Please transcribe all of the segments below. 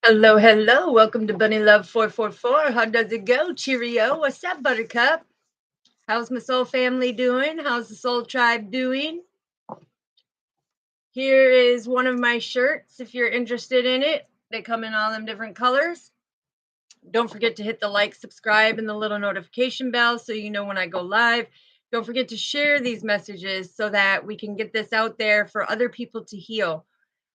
Hello, hello. Welcome to Bunny Love 444. How does it go? Cheerio. What's up, Buttercup? How's my soul family doing? How's the soul tribe doing? Here is one of my shirts if you're interested in it. They come in all them different colors. Don't forget to hit the like, subscribe, and the little notification bell so you know when I go live. Don't forget to share these messages so that we can get this out there for other people to heal.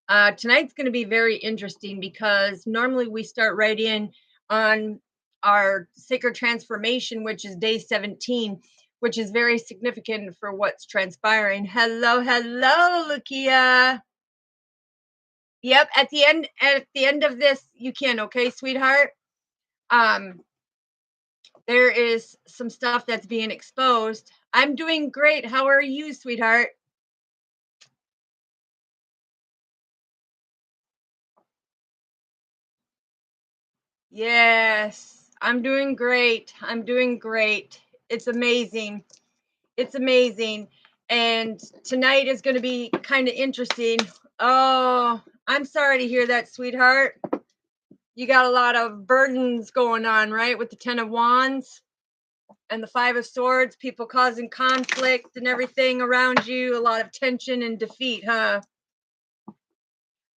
Tonight's going to be very interesting because normally we start right in on our sacred transformation, which is day 17, which is very significant for what's transpiring. Hello, hello, Lukia. Yep, at the end of this, you can, okay, sweetheart. Um, there is some stuff that's being exposed. I'm doing great. How are you, sweetheart? Yes, I'm doing great. I'm doing great. It's amazing. It's amazing. And tonight is going to be kind of interesting. Oh, I'm sorry to hear that, sweetheart. You got a lot of burdens going on, right? With the 10 of Wands and the 5 of Swords, people causing conflict and everything around you, a lot of tension and defeat, huh?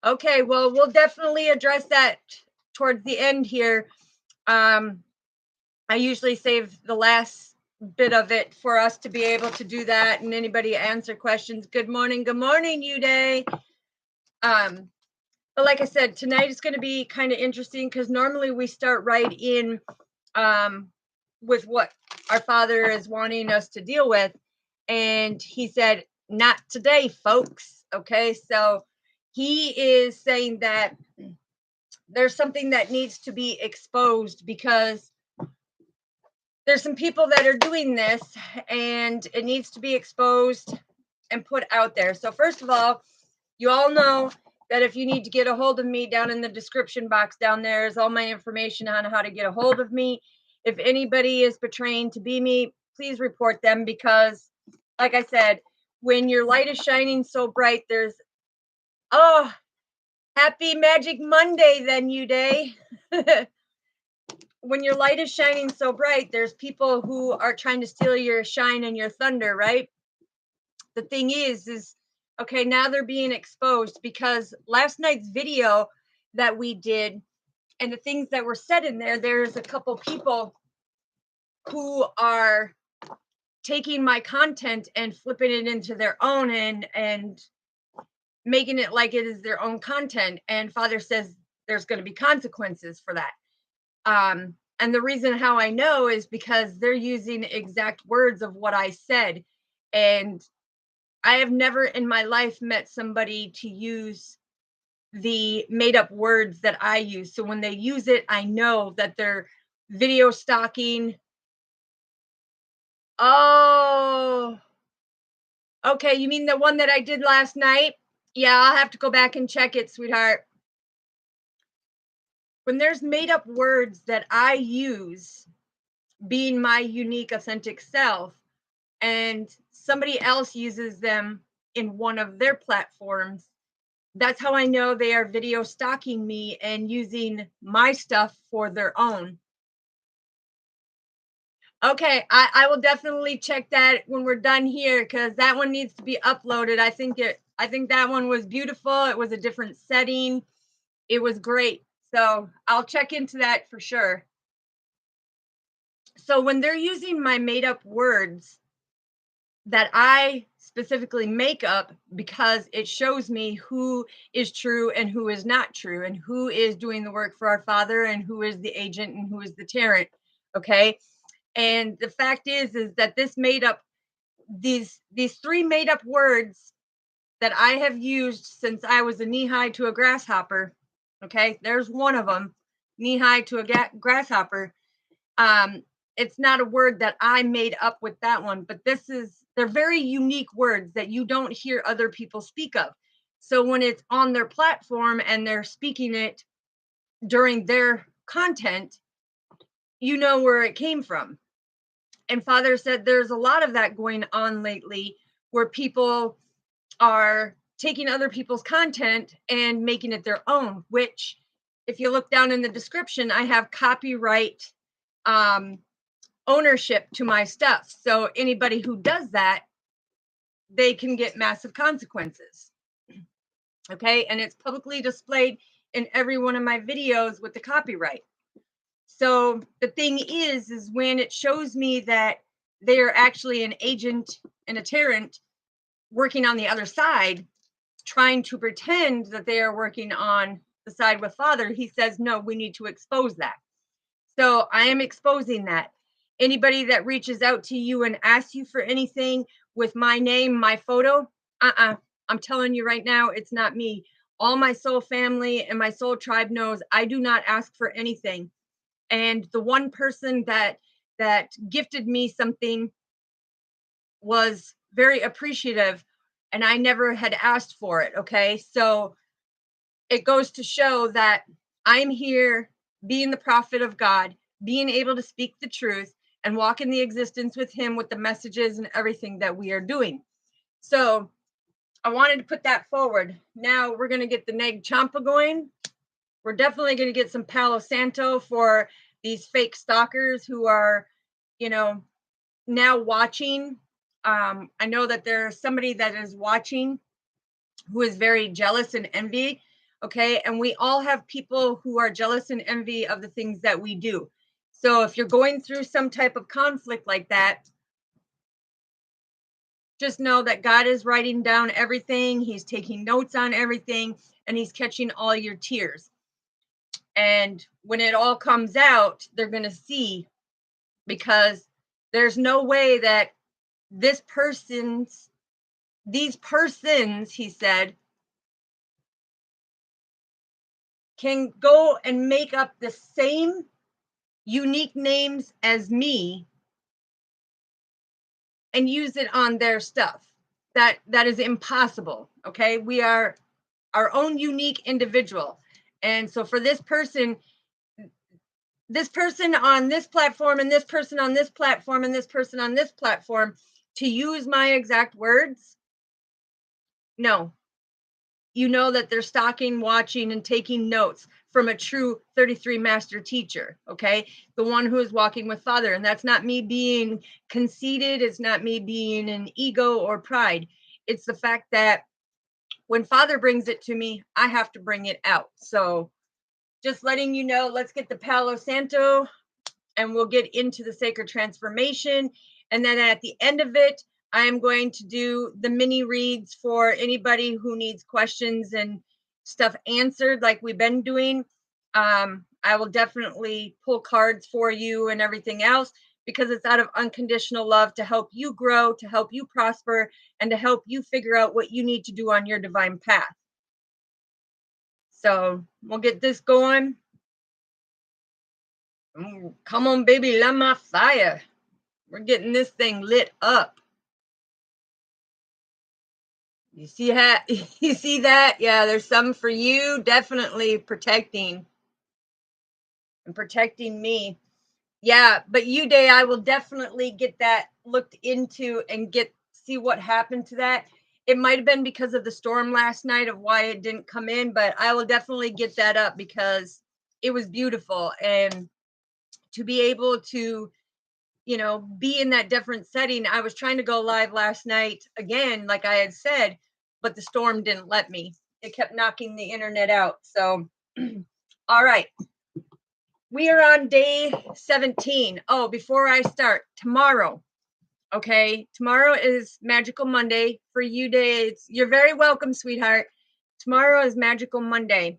Okay, well, we'll definitely address that towards the end here. Um, I usually save the last bit of it for us to be able to do that and anybody answer questions. Good morning, you day. Um, but like I said, tonight is going to be kind of interesting because normally we start right in um, with what our father is wanting us to deal with. And he said, not today, folks. Okay, so he is saying that there's something that needs to be exposed because there's some people that are doing this and it needs to be exposed and put out there. So first of all, you all know that if you need to get a hold of me, down in the description box down there is all my information on how to get a hold of me. If anybody is portraying to be me, please report them because like I said, when your light is shining so bright, there's oh, happy magic Monday then, you day. When your light is shining so bright, there's people who are trying to steal your shine and your thunder, right? The thing is okay, now they're being exposed because last night's video that we did and the things that were said in there, there's a couple people who are taking my content and flipping it into their own and making it like it is their own content. And Father says there's going to be consequences for that. And the reason how I know is because they're using exact words of what I said. And I have never in my life met somebody to use the made up words that I use. So when they use it, I know that they're video stalking. Oh, okay. You mean the one that I did last night? Yeah, I'll have to go back and check it, sweetheart. When there's made up words that I use, being my unique, authentic self, and somebody else uses them in one of their platforms, that's how I know they are video stalking me and using my stuff for their own. Okay, I will definitely check that when we're done here because that one needs to be uploaded. I think that one was beautiful. It was a different setting. It was great. So I'll check into that for sure. So when they're using my made up words that I specifically make up because it shows me who is true and who is not true, and who is doing the work for our Father and who is the agent and who is the tyrant. Okay. And the fact is that this made up these three made up words that I have used since I was a knee high to a grasshopper. Okay, there's one of them, knee high to a grasshopper. Um, it's not a word that I made up with that one, but they're very unique words that you don't hear other people speak of. So when it's on their platform and they're speaking it during their content, you know where it came from. And Father said there's a lot of that going on lately where people are taking other people's content and making it their own, which if you look down in the description, I have copyright ownership to my stuff. So anybody who does that, they can get massive consequences. Okay. And it's publicly displayed in every one of my videos with the copyright. So the thing is when it shows me that they are actually an agent and a tyrant working on the other side, trying to pretend that they are working on the side with Father, he says, no, we need to expose that. So I am exposing that. Anybody that reaches out to you and asks you for anything with my name, my photo, I'm telling you right now, it's not me. All my soul family and my soul tribe knows I do not ask for anything. And the one person that gifted me something was very appreciative, and I never had asked for it. Okay. So it goes to show that I'm here being the prophet of God, being able to speak the truth and walk in the existence with him with the messages and everything that we are doing. So I wanted to put that forward. Now we're going to get the Neg Champa going. We're definitely going to get some Palo Santo for these fake stalkers who are, now watching. I know that there's somebody that is watching who is very jealous and envy. Okay. And we all have people who are jealous and envy of the things that we do. So if you're going through some type of conflict like that, just know that God is writing down everything. He's taking notes on everything, and he's catching all your tears. And when it all comes out, they're going to see, because there's no way that these persons, he said, can go and make up the same unique names as me and use it on their stuff. That is impossible. Okay. We are our own unique individual. And so for this person on this platform, and this person on this platform, and this person on this platform to use my exact words, no. You know that they're stalking, watching, and taking notes from a true 33 master teacher, okay? The one who is walking with Father. And that's not me being conceited. It's not me being an ego or pride. It's the fact that when Father brings it to me, I have to bring it out. So just letting you know, let's get the Palo Santo and we'll get into the sacred transformation. And then at the end of it, I am going to do the mini reads for anybody who needs questions and stuff answered like we've been doing. I will definitely pull cards for you and everything else, because it's out of unconditional love to help you grow, to help you prosper, and to help you figure out what you need to do on your divine path. So we'll get this going. Come on, baby, light my fire. We're getting this thing lit up. You see how you see that? Yeah, there's some for you. Definitely protecting me. Yeah, but you day, I will definitely get that looked into and see what happened to that. It might have been because of the storm last night of why it didn't come in, but I will definitely get that up because it was beautiful. And to be able to be in that different setting. I was trying to go live last night again, like I had said, but the storm didn't let me. It kept knocking the internet out. So, all right. We are on day 17. Oh, before I start, tomorrow. Okay. Tomorrow is Magical Monday for you days. You're very welcome, sweetheart. Tomorrow is Magical Monday.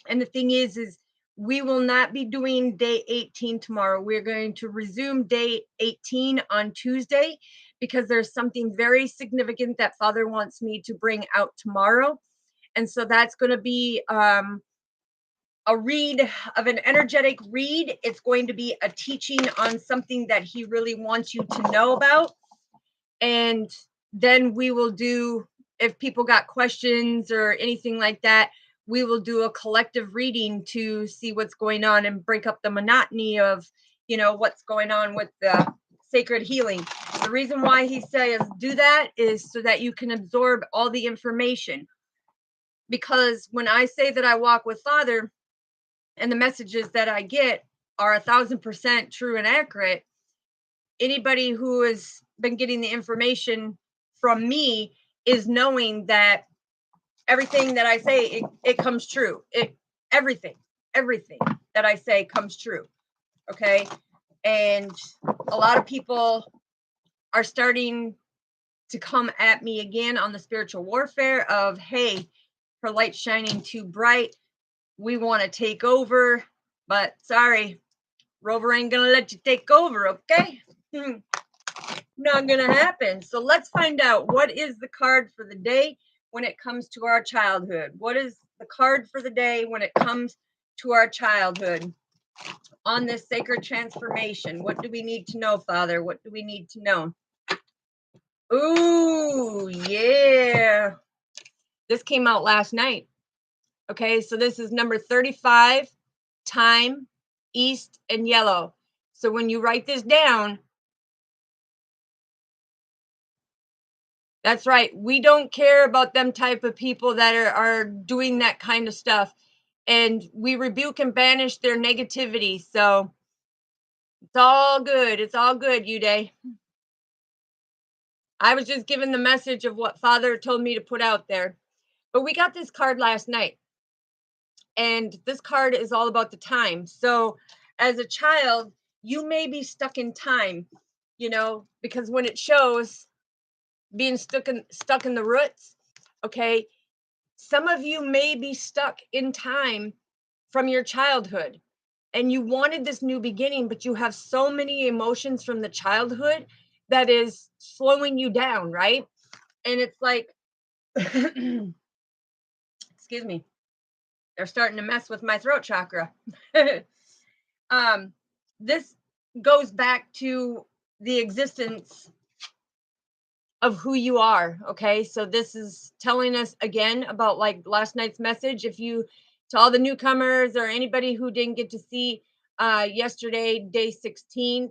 And the thing is we will not be doing day 18 tomorrow. We're going to resume day 18 on Tuesday, because there's something very significant that Father wants me to bring out tomorrow. And so that's going to be a read of an energetic read. It's going to be a teaching on something that he really wants you to know about. And then we will do, if people got questions or anything like that, we will do a collective reading to see what's going on and break up the monotony of, what's going on with the sacred healing. The reason why he says do that is so that you can absorb all the information. Because when I say that I walk with Father, and the messages that I get are 1,000% true and accurate, anybody who has been getting the information from me is knowing that everything that I say, it comes true. Everything that I say comes true. Okay. And a lot of people are starting to come at me again on the spiritual warfare of, hey, her light's shining too bright. We want to take over, but sorry, Rover ain't gonna let you take over, okay? Not gonna happen. So let's find out, what is the card for the day when it comes to our childhood? What is the card for the day when it comes to our childhood on this sacred transformation? What do we need to know, Father? What do we need to know? Ooh, yeah. This came out last night. Okay, so this is number 35, time, east, and yellow. So when you write this down, that's right. We don't care about them type of people that are doing that kind of stuff. And we rebuke and banish their negativity. So it's all good. It's all good, Uday. I was just given the message of what Father told me to put out there. But we got this card last night. And this card is all about the time. So as a child, you may be stuck in time, because when it shows being stuck in the roots, okay, some of you may be stuck in time from your childhood, and you wanted this new beginning, but you have so many emotions from the childhood that is slowing you down, right? And it's like, excuse me, they're starting to mess with my throat chakra. This goes back to the existence of who you are. Okay, so this is telling us again about like last night's message. If you, to all the newcomers or anybody who didn't get to see yesterday, day 16,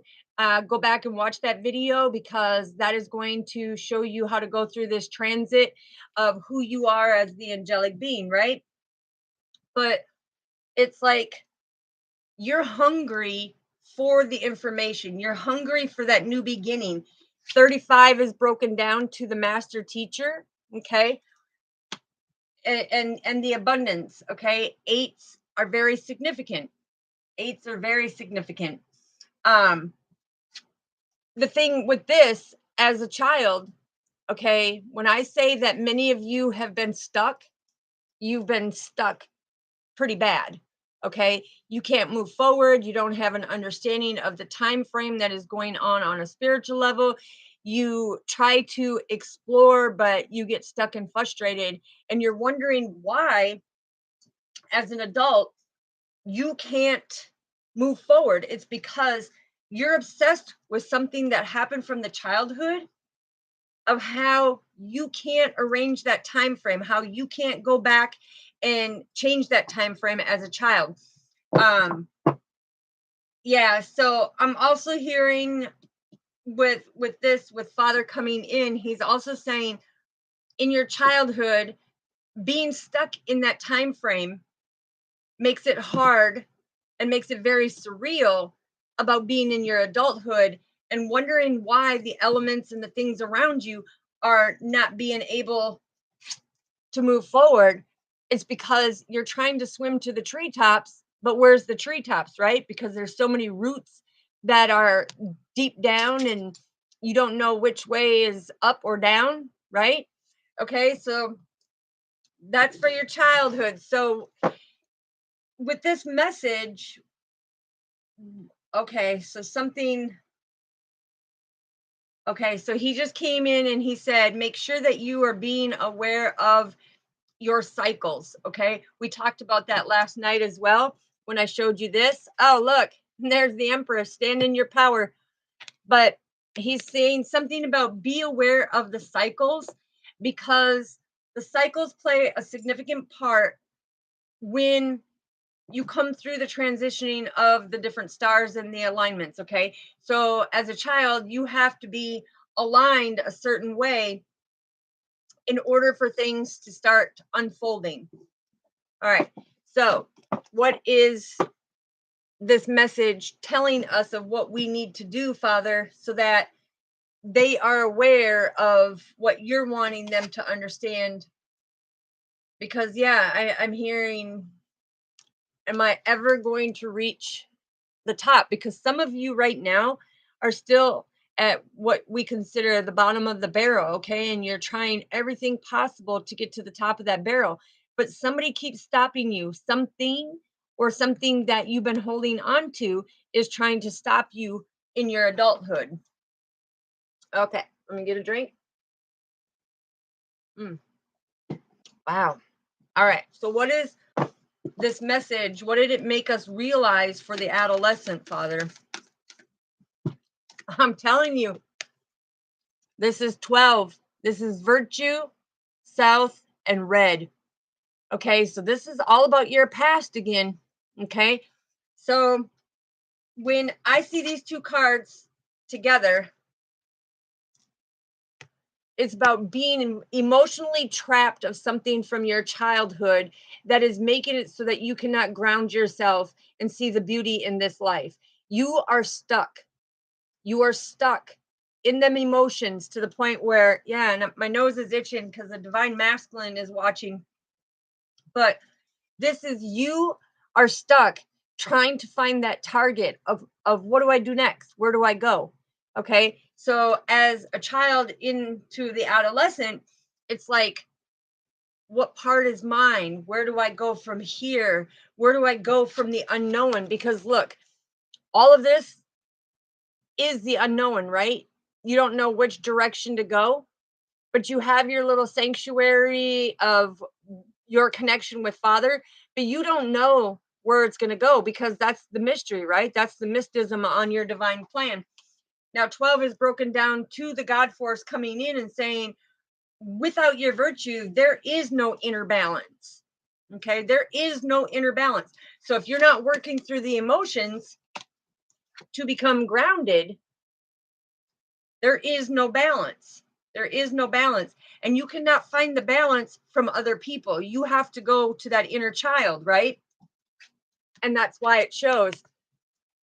go back and watch that video, because that is going to show you how to go through this transit of who you are as the angelic being, right? But it's like you're hungry for the information. You're hungry for that new beginning. 35 is broken down to the master teacher, okay? And the abundance, okay? Eights are very significant. Eights are very significant. The thing with this, as a child, okay, when I say that many of you have been stuck, you've been stuck pretty bad. Okay, you can't move forward. You don't have an understanding of the time frame that is going on a spiritual level. You try to explore, but you get stuck and frustrated, and you're wondering why, as an adult, you can't move forward. It's because you're obsessed with something that happened from the childhood, of how you can't arrange that time frame, how you can't go back and change that time frame as a child. Yeah, so I'm also hearing with Father coming in, he's also saying in your childhood, being stuck in that time frame makes it hard and makes it very surreal about being in your adulthood and wondering why the elements and the things around you are not being able to move forward. It's because you're trying to swim to the treetops, but where's the treetops, right? Because there's so many roots that are deep down and you don't know which way is up or down, right? Okay, so that's for your childhood. So with this message, okay, so he just came in and he said, make sure that you are being aware of your cycles. Okay, we talked about that last night as well when I showed you this. Oh, look, there's the Empress, stand in your power. But he's saying something about be aware of the cycles, because the cycles play a significant part when you come through the transitioning of the different stars and the alignments. Okay, so as a child, you have to be aligned a certain way in order for things to start unfolding. All right, so What is this message telling us of what we need to do, Father, so that they are aware of what you're wanting them to understand? Because, yeah, I'm hearing, am I ever going to reach the top? Because some of you right now are still at what we consider the bottom of the barrel, okay? And you're trying everything possible to get to the top of that barrel, but somebody keeps stopping you. Something or something that you've been holding on to is trying to stop you in your adulthood. Okay, let me get a drink. Mm, wow. All right. So, what is this message? What did it make us realize for the adolescent, Father? I'm telling you, this is 12. This is virtue, south, and red. Okay, so this is all about your past again. Okay, so when I see these two cards together, it's about being emotionally trapped of something from your childhood that is making it so that you cannot ground yourself and see the beauty in this life. You are stuck. You are stuck in them emotions to the point where, yeah, and my nose is itching because the divine masculine is watching. But this is, you are stuck trying to find that target of what do I do next? Where do I go? Okay. So as a child into the adolescent, it's like, what part is mine? Where do I go from here? Where do I go from the unknown? Because look, all of this is the unknown, right? You don't know which direction to go, but you have your little sanctuary of your connection with Father, but you don't know where it's going to go because that's the mystery, right? That's the mysticism on your divine plan. Now, 12 is broken down to the God force coming in and saying, without your virtue, there is no inner balance. Okay, there is no inner balance. So if you're not working through the emotions to become grounded, there is no balance. There is no balance. And you cannot find the balance from other people. You have to go to that inner child, right? And that's why it shows.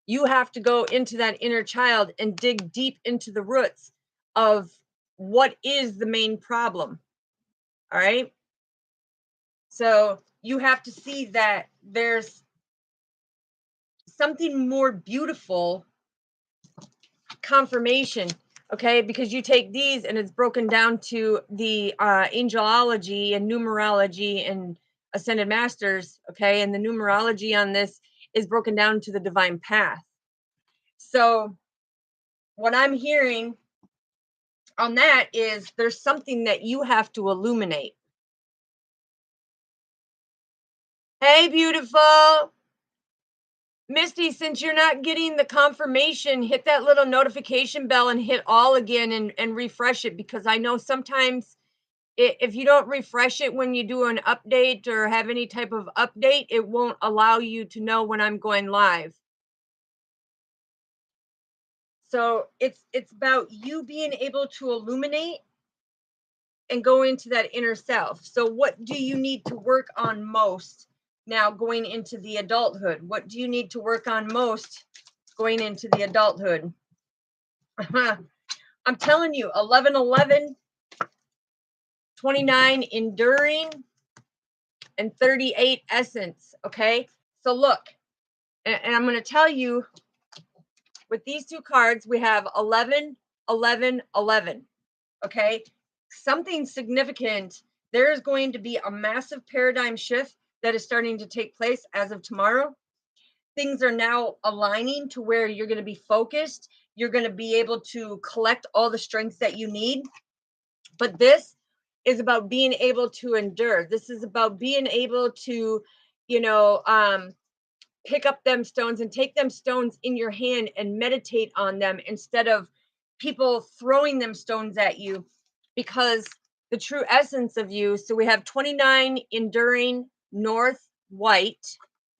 You have to go into that inner child and dig deep into the roots of what is the main problem. All right. So you have to see that there's something more beautiful confirmation. Okay, because you take these and it's broken down to the angelology and numerology and ascended masters. Okay, and the numerology on this is broken down to the divine path. So what I'm hearing on that is there's something that you have to illuminate. Hey, beautiful Misty, since you're not getting the confirmation, hit that little notification bell and hit all again and refresh it, because I know sometimes if you don't refresh it when you do an update or have any type of update, it won't allow you to know when I'm going live. So it's about you being able to illuminate and go into that inner self. So what do you need to work on most now going into the adulthood? What do you need to work on most going into the adulthood? I'm telling you, 11, 11, 29 enduring, and 38 essence. Okay. So look, and I'm going to tell you, with these two cards, we have 11, 11, 11. Okay. Something significant. There is going to be a massive paradigm shift that is starting to take place as of tomorrow. Things are now aligning to where you're going to be focused. You're going to be able to collect all the strengths that you need. But this is about being able to endure. This is about being able to, you know, pick up them stones and take them stones in your hand and meditate on them instead of people throwing them stones at you, because the true essence of you. So we have 29 enduring north white.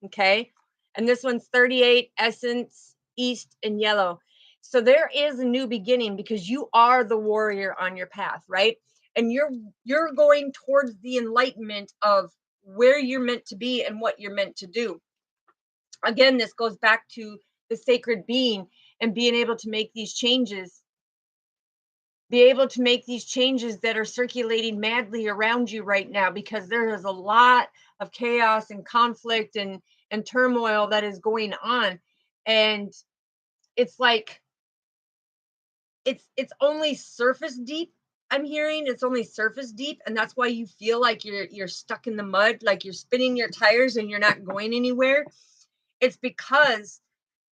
Okay. And this one's 38 essence east and yellow. So there is a new beginning because you are the warrior on your path, right? And you're going towards the enlightenment of where you're meant to be and what you're meant to do. Again, this goes back to the sacred being and being able to make these changes, be able to make these changes that are circulating madly around you right now, because there is a lot of chaos and conflict and turmoil that is going on. And it's like it's only surface deep. I'm hearing it's only surface deep, and that's why you feel like you're stuck in the mud, like you're spinning your tires and you're not going anywhere. It's because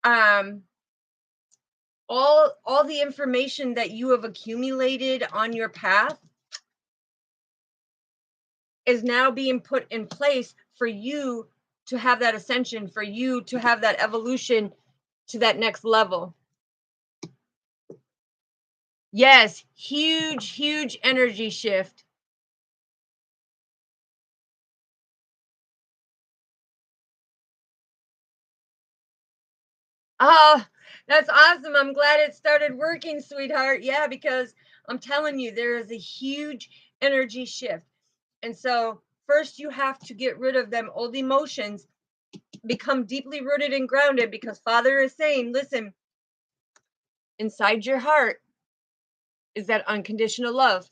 um all the information that you have accumulated on your path is now being put in place for you to have that ascension, for you to have that evolution to that next level. Yes, huge energy shift. Oh, that's awesome. I'm glad it started working, sweetheart. Yeah, because I'm telling you, there is a huge energy shift. And so, first, you have to get rid of them old emotions, become deeply rooted and grounded, because Father is saying, listen, inside your heart is that unconditional love,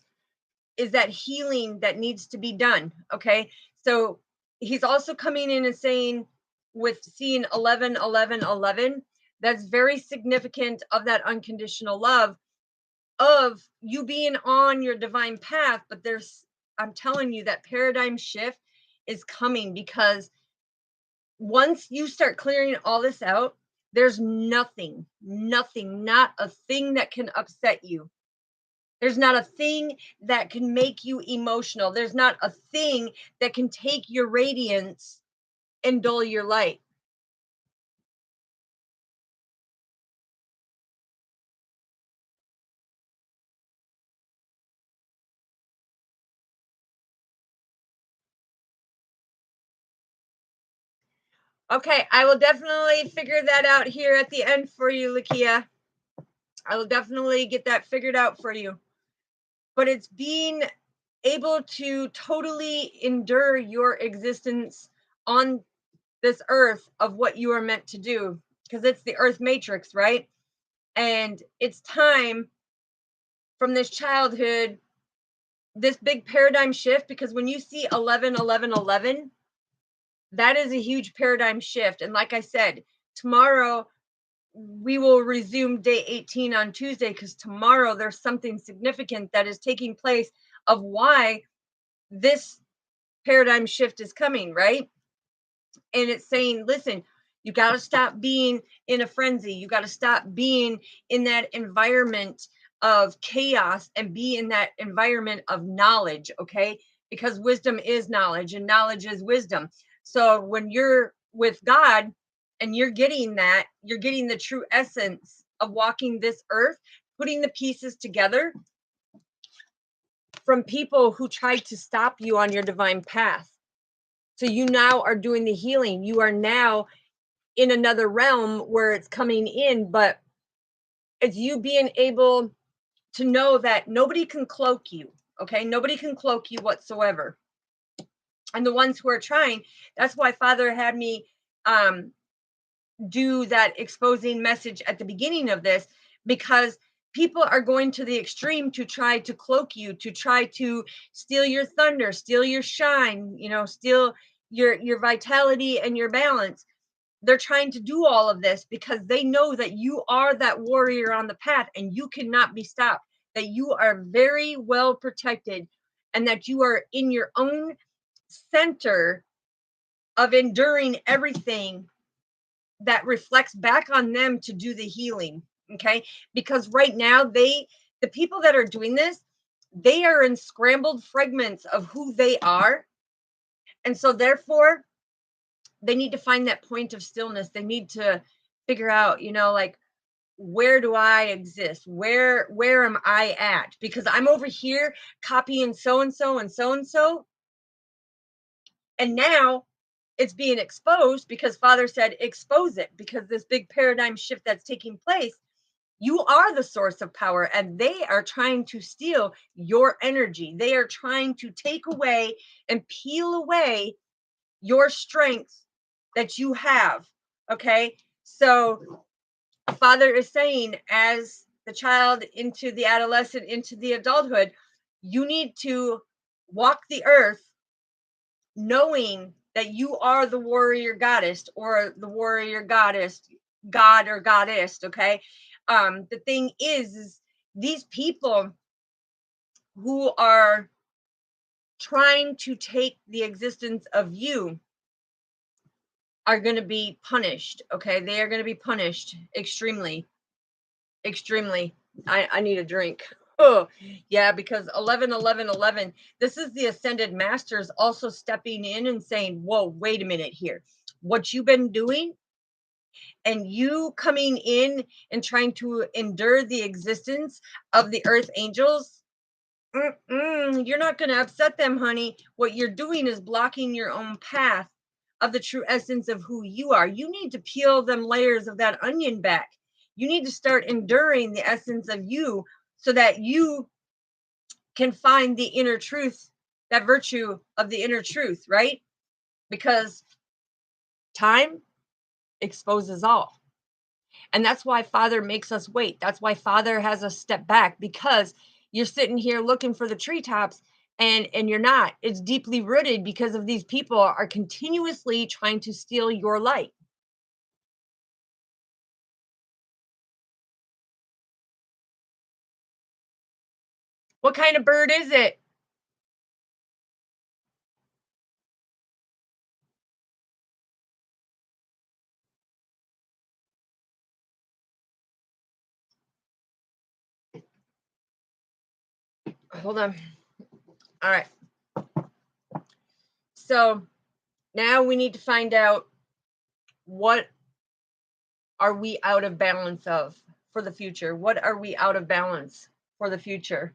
is that healing that needs to be done. Okay. So, he's also coming in and saying, with seeing 11, 11, 11, that's very significant of that unconditional love, of you being on your divine path. But I'm telling you, that paradigm shift is coming, because once you start clearing all this out, there's nothing, not a thing that can upset you. There's not a thing that can make you emotional. There's not a thing that can take your radiance and dull your light. Okay, I will definitely figure that out here at the end for you, Lakia. I will definitely get that figured out for you. But it's being able to totally endure your existence on this earth of what you are meant to do, because it's the earth matrix, right? And it's time from this childhood, this big paradigm shift, because when you see 11, 11, 11, that is a huge paradigm shift. And like I said, tomorrow we will resume day 18 on Tuesday, because tomorrow there's something significant that is taking place of why this paradigm shift is coming, right? And it's saying, listen, you got to stop being in a frenzy. You got to stop being in that environment of chaos and be in that environment of knowledge, okay? Because wisdom is knowledge and knowledge is wisdom. So when you're with God and you're getting that, you're getting the true essence of walking this earth, putting the pieces together from people who tried to stop you on your divine path. So you now are doing the healing. You are now in another realm where it's coming in, but it's you being able to know that nobody can cloak you. Okay. Nobody can cloak you whatsoever. And the ones who are trying, that's why Father had me um, do that exposing message at the beginning of this, because people are going to the extreme to try to cloak you, to try to steal your thunder, steal your shine, steal your vitality and your balance. They're trying to do all of this because they know that you are that warrior on the path and you cannot be stopped, that you are very well protected, and that you are in your own center of enduring everything that reflects back on them to do the healing. Okay. Because right now, the people that are doing this, they are in scrambled fragments of who they are. And so, therefore, they need to find that point of stillness. They need to figure out, like, where do I exist? Where am I at? Because I'm over here copying so and so and so and so. And now it's being exposed because Father said, expose it, because this big paradigm shift that's taking place, you are the source of power, and they are trying to steal your energy. They are trying to take away and peel away your strength that you have. Okay. So Father is saying, as the child into the adolescent, into the adulthood, you need to walk the earth knowing that you are the warrior goddess or the warrior goddess, god or goddess. Okay. The thing is these people who are trying to take the existence of you are going to be punished. Okay. They are going to be punished extremely, extremely. I need a drink. Oh, yeah, because 11, 11, 11. This is the ascended masters also stepping in and saying, whoa, wait a minute here. What you've been doing and you coming in and trying to endure the existence of the earth angels, you're not going to upset them, honey. What you're doing is blocking your own path of the true essence of who you are. You need to peel them layers of that onion back. You need to start enduring the essence of you so that you can find the inner truth, that virtue of the inner truth, right? Because time exposes all. And that's why Father makes us wait. That's why Father has us step back, because you're sitting here looking for the treetops and you're not. It's deeply rooted because of these people are continuously trying to steal your light. What kind of bird is it? Hold on. All right. So now we need to find out, what are we out of balance of for the future? What are we out of balance for the future?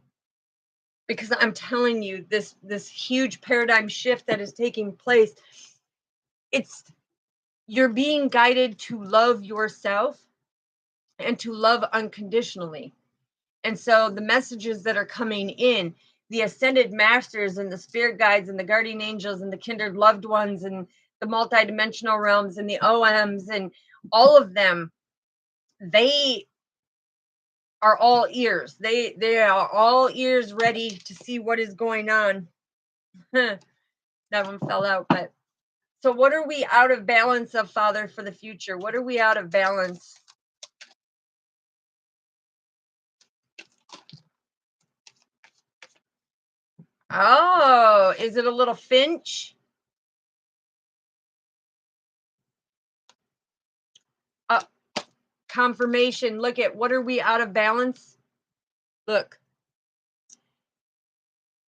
Because I'm telling you, this huge paradigm shift that is taking place, it's you're being guided to love yourself and to love unconditionally. And so the messages that are coming in, the ascended masters and the spirit guides and the guardian angels and the kindred loved ones and the multidimensional realms and the OMs and all of them, they are all ears. They are all ears ready to see what is going on. That one fell out, but so what are we out of balance of, Father, for the future? What are we out of balance? Oh, is it a little finch? Uh, Confirmation. Look at, what are we out of balance? Look,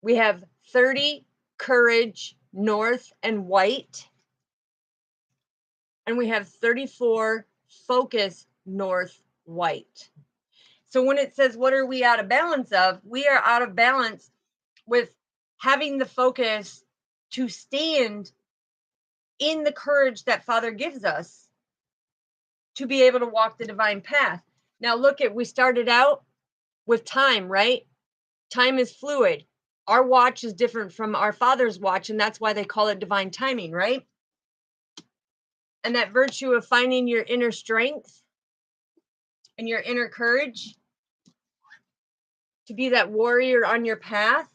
we have 30 courage, north and white. And we have 34 focus, north, white. So when it says, what are we out of balance of? We are out of balance with having the focus to stand in the courage that Father gives us to be able to walk the divine path. Now, look at, we started out with time, right? Time is fluid. Our watch is different from our Father's watch, and that's why they call it divine timing, right? And that virtue of finding your inner strength and your inner courage to be that warrior on your path,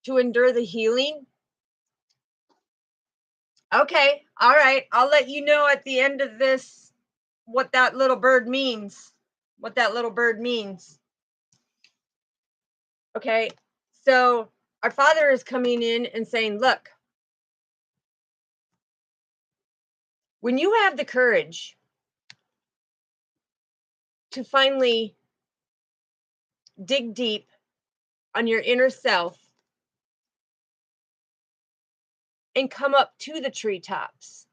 to endure the healing. Okay, all right. I'll let you know at the end of this what that little bird means. What that little bird means. Okay, so our Father is coming in and saying, look, when you have the courage to finally dig deep on your inner self and come up to the treetops,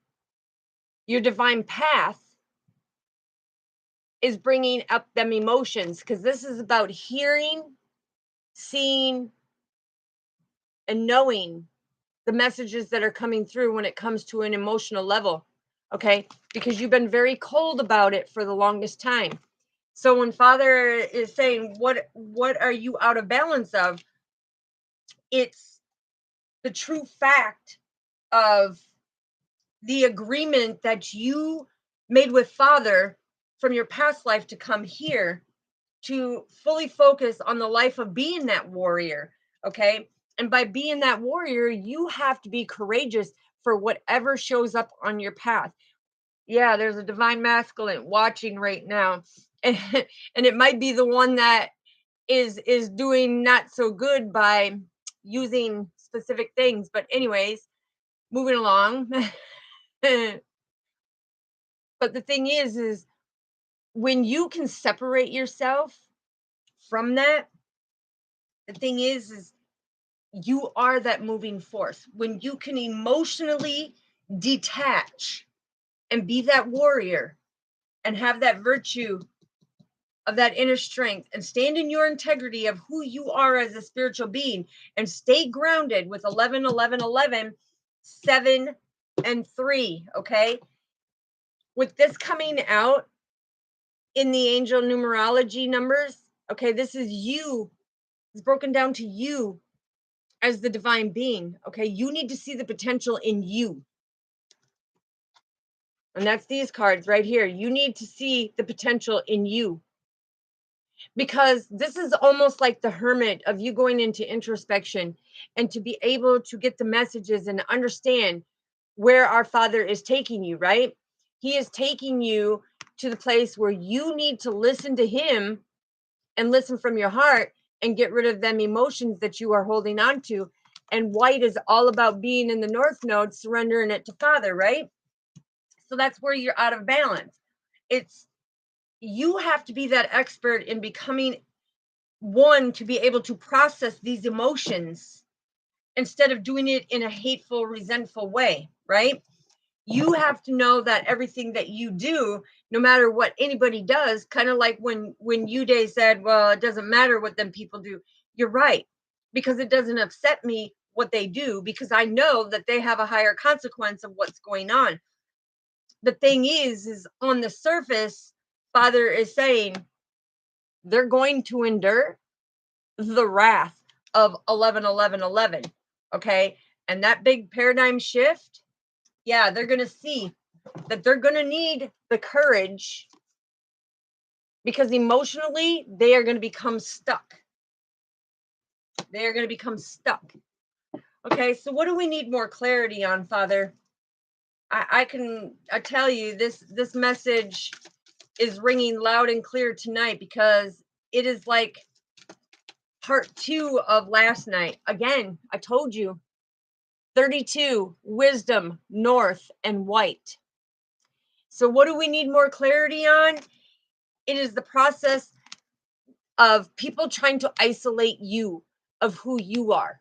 your divine path is bringing up them emotions, because this is about hearing, seeing, and knowing the messages that are coming through when it comes to an emotional level. Okay, because you've been very cold about it for the longest time. So when Father is saying, what are you out of balance of, it's the true fact of the agreement that you made with Father from your past life to come here to fully focus on the life of being that warrior. Okay. And by being that warrior, you have to be courageous for whatever shows up on your path. Yeah, there's a divine masculine watching right now. And, and it might be the one that is doing not so good by using specific things. But anyways, moving along. But the thing is when you can separate yourself from that, the thing is you are that moving force. When you can emotionally detach and be that warrior and have that virtue of that inner strength and stand in your integrity of who you are as a spiritual being and stay grounded with 11, 11, 11, 7, and 3. Okay. With this coming out in the angel numerology numbers, okay, this is you. It's broken down to you as the divine being. Okay. You need to see the potential in you. And that's these cards right here. You need to see the potential in you. Because this is almost like the hermit of you going into introspection and to be able to get the messages and understand where our Father is taking you, right? He is taking you to the place where you need to listen to him and listen from your heart and get rid of them emotions that you are holding on to. And white is all about being in the north node, surrendering it to Father, right? So that's where you're out of balance. It's you have to be that expert in becoming one to be able to process these emotions instead of doing it in a hateful, resentful way, right? You have to know that everything that you do, no matter what anybody does, kind of like when Uday said, well, it doesn't matter what them people do. You're right, because it doesn't upset me what they do, because I know that they have a higher consequence of what's going on. The thing is on the surface, Father is saying they're going to endure the wrath of 11, 11, 11. Okay. And that big paradigm shift, yeah, they're going to see that they're going to need the courage because emotionally they are going to become stuck. They are going to become stuck. Okay. So what do we need more clarity on, Father? I tell you this message is ringing loud and clear tonight because it is like part 2 of last night. Again, I told you 32, wisdom, north, and white. So what do we need more clarity on? It is the process of people trying to isolate you of who you are.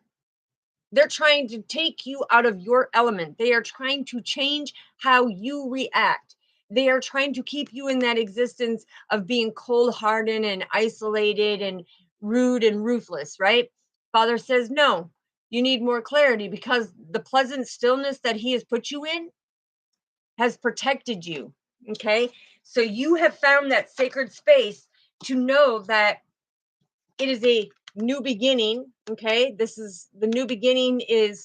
They're trying to take you out of your element. They are trying to change how you react. They are trying to keep you in that existence of being cold-hearted and isolated and rude and ruthless, right? Father says, no, you need more clarity because the pleasant stillness that he has put you in has protected you. Okay. So you have found that sacred space to know that it is a new beginning. Okay. This is the new beginning is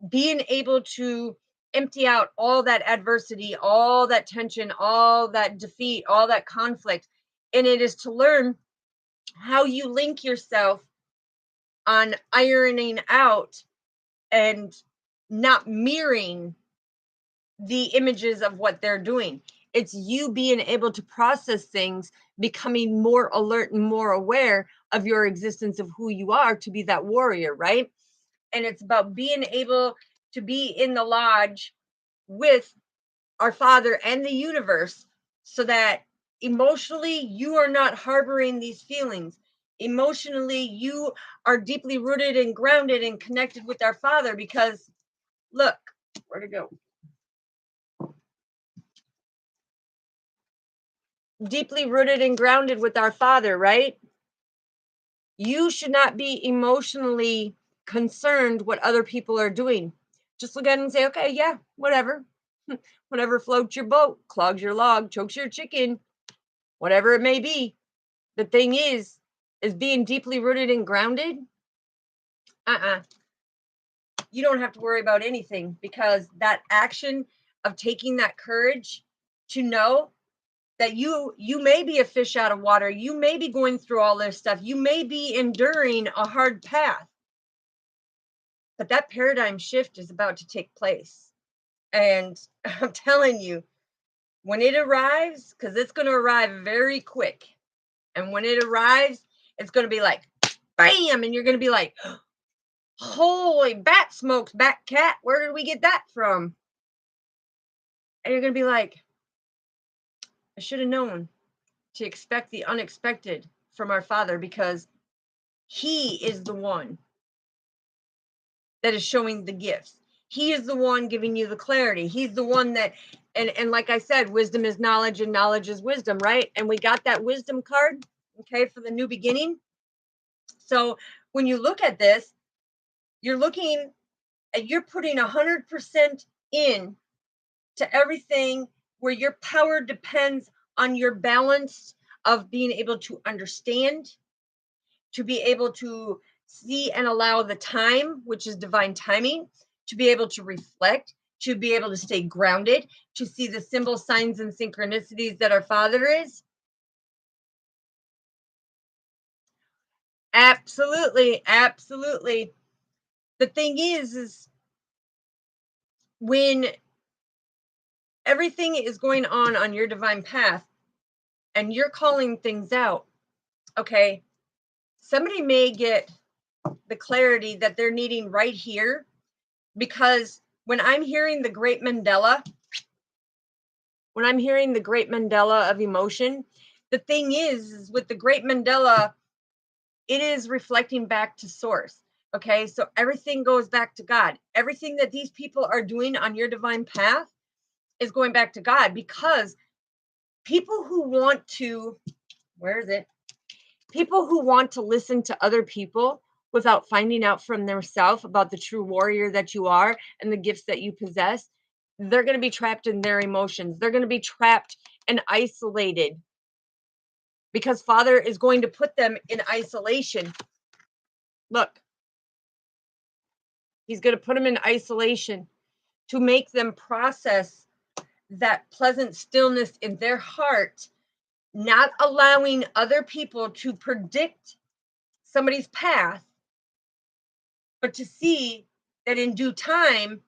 being able to empty out all that adversity, all that tension, all that defeat, all that conflict. And it is to learn how you link yourself on ironing out and not mirroring the images of what they're doing. It's you being able to process things, becoming more alert and more aware of your existence of who you are to be that warrior, right? And it's about being able to be in the lodge with our Father and the universe so that emotionally you are not harboring these feelings. Emotionally, you are deeply rooted and grounded and connected with our Father because look, where'd it go? Deeply rooted and grounded with our Father, right? You should not be emotionally concerned what other people are doing. Just look at it and say, okay, yeah, whatever. Whatever floats your boat, clogs your log, chokes your chicken, whatever it may be. The thing is being deeply rooted and grounded. You don't have to worry about anything because that action of taking that courage to know that you may be a fish out of water. You may be going through all this stuff. You may be enduring a hard path. But that paradigm shift is about to take place. And I'm telling you, when it arrives, because it's going to arrive very quick. And when it arrives, it's going to be like, bam. And you're going to be like, holy bat smokes, bat cat. Where did we get that from? And you're going to be like, I should have known to expect the unexpected from our Father, because He is the one that is showing the gifts. He is the one giving you the clarity. He's the one that, and like I said, wisdom is knowledge and knowledge is wisdom, right? And we got that wisdom card, okay, for the new beginning. So when you look at this, you're looking at, you're putting 100% in to everything, where your power depends on your balance of being able to understand, to be able to see and allow the time, which is divine timing, to be able to reflect, to be able to stay grounded, to see the symbol signs and synchronicities that our Father is. Absolutely, absolutely. The thing is when everything is going on your divine path and you're calling things out, okay, somebody may get the clarity that they're needing right here, because when I'm hearing the great Mandela, of emotion, the thing is with the great Mandela, it is reflecting back to source. Okay, so everything goes back to God. Everything that these people are doing on your divine path is going back to God, because people who want to, where is it? People who want to listen to other people without finding out from themselves about the true warrior that you are and the gifts that you possess, they're going to be trapped in their emotions. They're going to be trapped and isolated, because Father is going to put them in isolation. Look, He's going to put them in isolation to make them process that pleasant stillness in their heart, not allowing other people to predict somebody's path, but to see that in due time,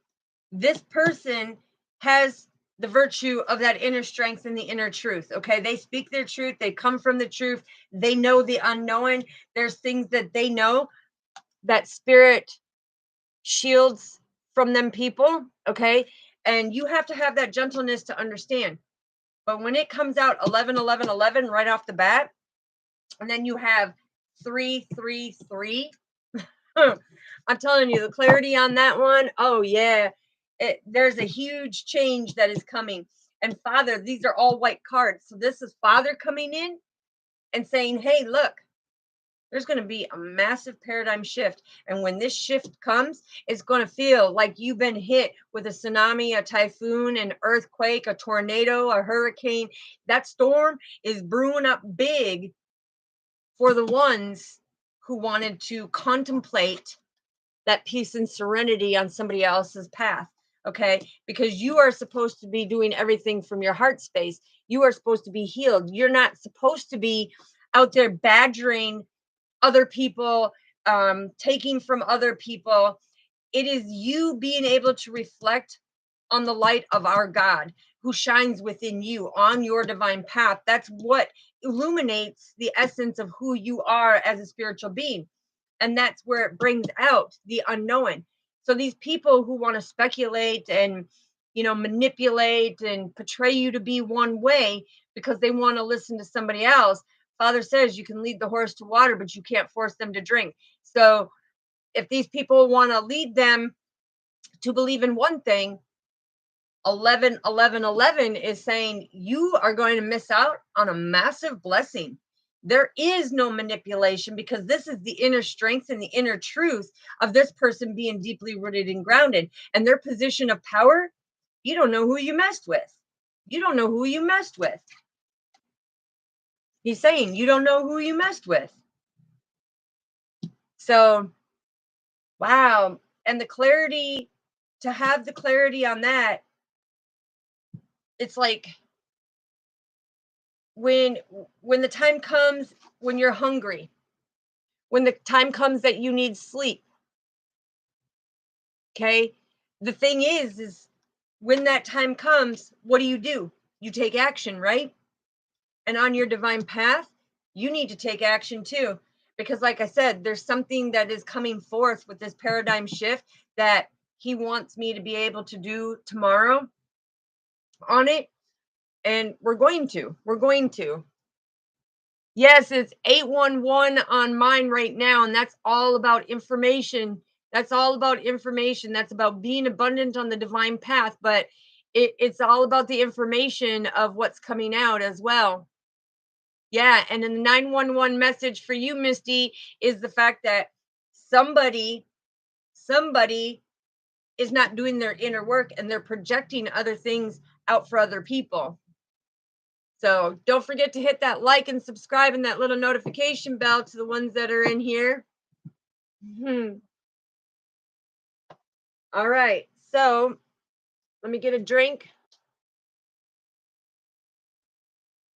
this person has the virtue of that inner strength and the inner truth. Okay, they speak their truth, they come from the truth, they know the unknown. There's things that they know that spirit shields from them people. Okay, and you have to have that gentleness to understand. But when it comes out 11 11 11 right off the bat, and then you have 3 3 3, I'm telling you, the clarity on that one, oh yeah, there's a huge change that is coming. And Father, these are all white cards. So this is Father coming in and saying, hey, look, there's going to be a massive paradigm shift. And when this shift comes, it's going to feel like you've been hit with a tsunami, a typhoon, an earthquake, a tornado, a hurricane. That storm is brewing up big for the ones who wanted to contemplate that peace and serenity on somebody else's path. Okay, because you are supposed to be doing everything from your heart space. You are supposed to be healed. You're not supposed to be out there badgering other people, taking from other people. It is you being able to reflect on the light of our God who shines within you on your divine path. That's what illuminates the essence of who you are as a spiritual being. And that's where it brings out the unknown. So these people who want to speculate and, manipulate and portray you to be one way because they want to listen to somebody else, Father says you can lead the horse to water, but you can't force them to drink. So if these people want to lead them to believe in one thing, 11 11 11 is saying you are going to miss out on a massive blessing. There is no manipulation, because this is the inner strength and the inner truth of this person being deeply rooted and grounded, and their position of power. You don't know who you messed with. You don't know who you messed with. He's saying you don't know who you messed with. So, wow. And the clarity, to have the clarity on that, It's like when the time comes when you're hungry, when the time comes that you need sleep, okay? The thing is when that time comes, what do? You take action, right? And on your divine path, you need to take action too. Because, like I said, there's something that is coming forth with this paradigm shift that he wants me to be able to do tomorrow on it. And we're going to. We're going to. Yes, it's 811 on mine right now. And that's all about information. That's all about information. That's about being abundant on the divine path. But it's all about the information of what's coming out as well. Yeah, and then the 911 message for you, Misty, is the fact that somebody somebody is not doing their inner work and they're projecting other things out for other people. So don't forget to hit that like and subscribe and that little notification bell to the ones that are in here. All right, so let me get a drink.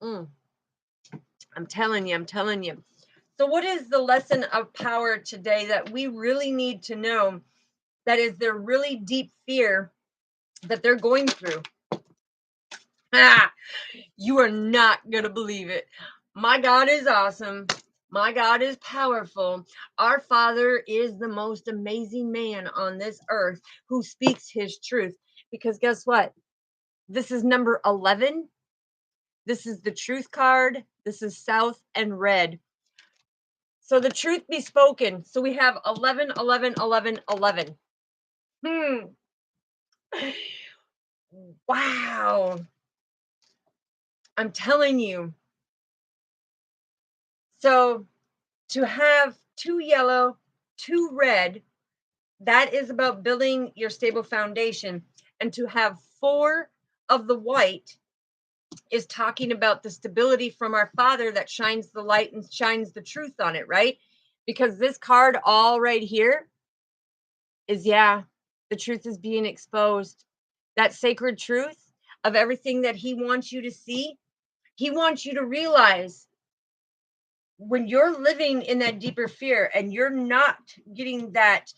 I'm telling you, I'm telling you. So, what is the lesson of power today that we really need to know? That is their really deep fear that they're going through. Ah, you are not going to believe it. My God is awesome. My God is powerful. Our Father is the most amazing man on this earth who speaks his truth. Because guess what? This is number 11. This is the truth card. This is South and red. So the truth be spoken. So we have 11, 11, 11, 11. Wow. I'm telling you. So to have 2 yellow, 2 red, that is about building your stable foundation. And to have 4 of the white is talking about the stability from our Father that shines the light and shines the truth on it, right? Because this card all right here is, yeah, the truth is being exposed. That sacred truth of everything that he wants you to see, he wants you to realize when you're living in that deeper fear and you're not getting that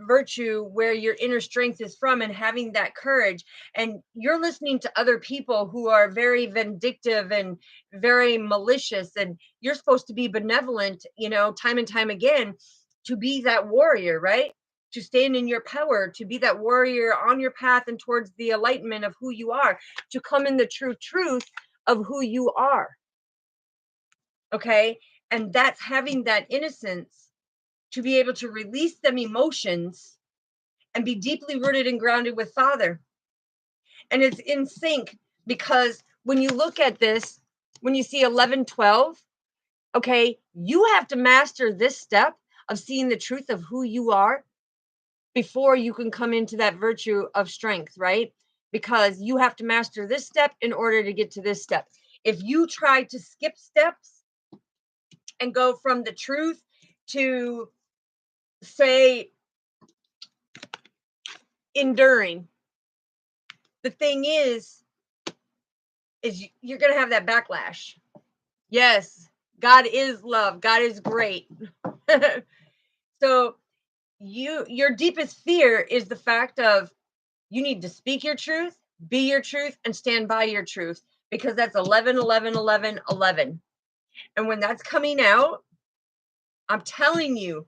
virtue where your inner strength is from and having that courage, and you're listening to other people who are very vindictive and very malicious, and you're supposed to be benevolent, time and time again, to be that warrior, right? To stand in your power, to be that warrior on your path and towards the enlightenment of who you are, to come in the true truth of who you are. Okay. And that's having that innocence to be able to release them emotions and be deeply rooted and grounded with Father. And it's in sync because when you look at this, when you see 11, 12, okay, you have to master this step of seeing the truth of who you are before you can come into that virtue of strength, right? Because you have to master this step in order to get to this step. If you try to skip steps and go from the truth to, say, enduring, the thing is you're going to have that backlash. Yes, God is love. God is great. So your deepest fear is the fact of you need to speak your truth, be your truth, and stand by your truth, because that's 11, 11, 11, 11. And when that's coming out, I'm telling you,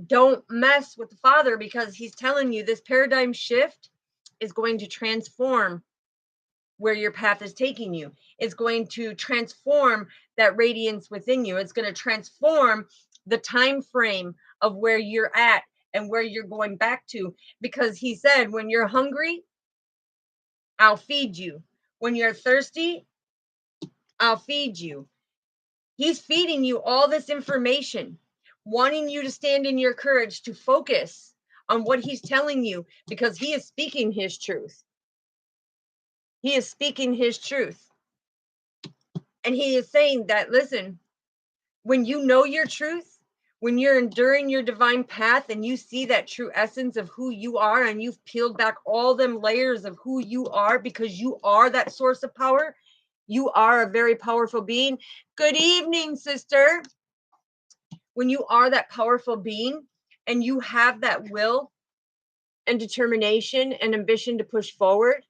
don't mess with the Father, because he's telling you this paradigm shift is going to transform where your path is taking you. It's going to transform that radiance within you. It's going to transform the time frame of where you're at and where you're going back to, because he said, when you're hungry, I'll feed you. When you're thirsty, I'll feed you. He's feeding you all this information, wanting you to stand in your courage, to focus on what he's telling you, because he is speaking his truth. He is speaking his truth. And he is saying that, listen, when you know your truth, when you're enduring your divine path and you see that true essence of who you are, and you've peeled back all them layers of who you are, because you are that source of power. You are a very powerful being. Good evening, sister. When you are that powerful being and you have that will and determination and ambition to push forward,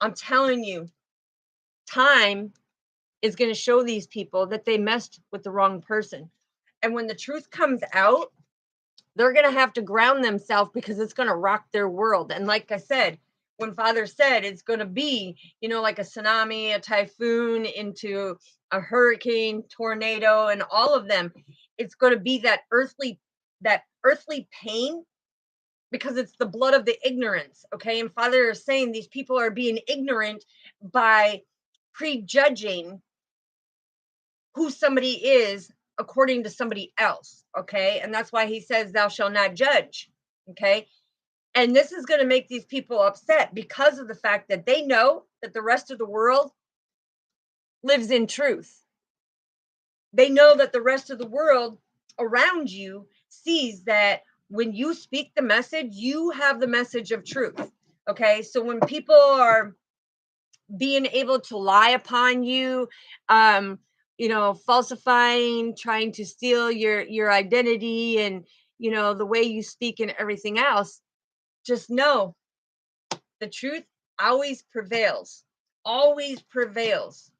I'm telling you, time is going to show these people that they messed with the wrong person. And when the truth comes out, they're going to have to ground themselves, because it's going to rock their world. And like I said, when Father said it's going to be, like a tsunami, a typhoon, into a hurricane, tornado, and all of them, it's going to be that earthly pain, because it's the blood of the ignorance. Okay. And Father is saying these people are being ignorant by prejudging who somebody is according to somebody else. Okay. And that's why he says, thou shalt not judge. Okay. And this is going to make these people upset, because of the fact that they know that the rest of the world lives in truth. They know that the rest of the world around you sees that when you speak the message, you have the message of truth. Okay. So when people are being able to lie upon you, falsifying, trying to steal your identity, and the way you speak and everything else, just know the truth always prevails. Always prevails.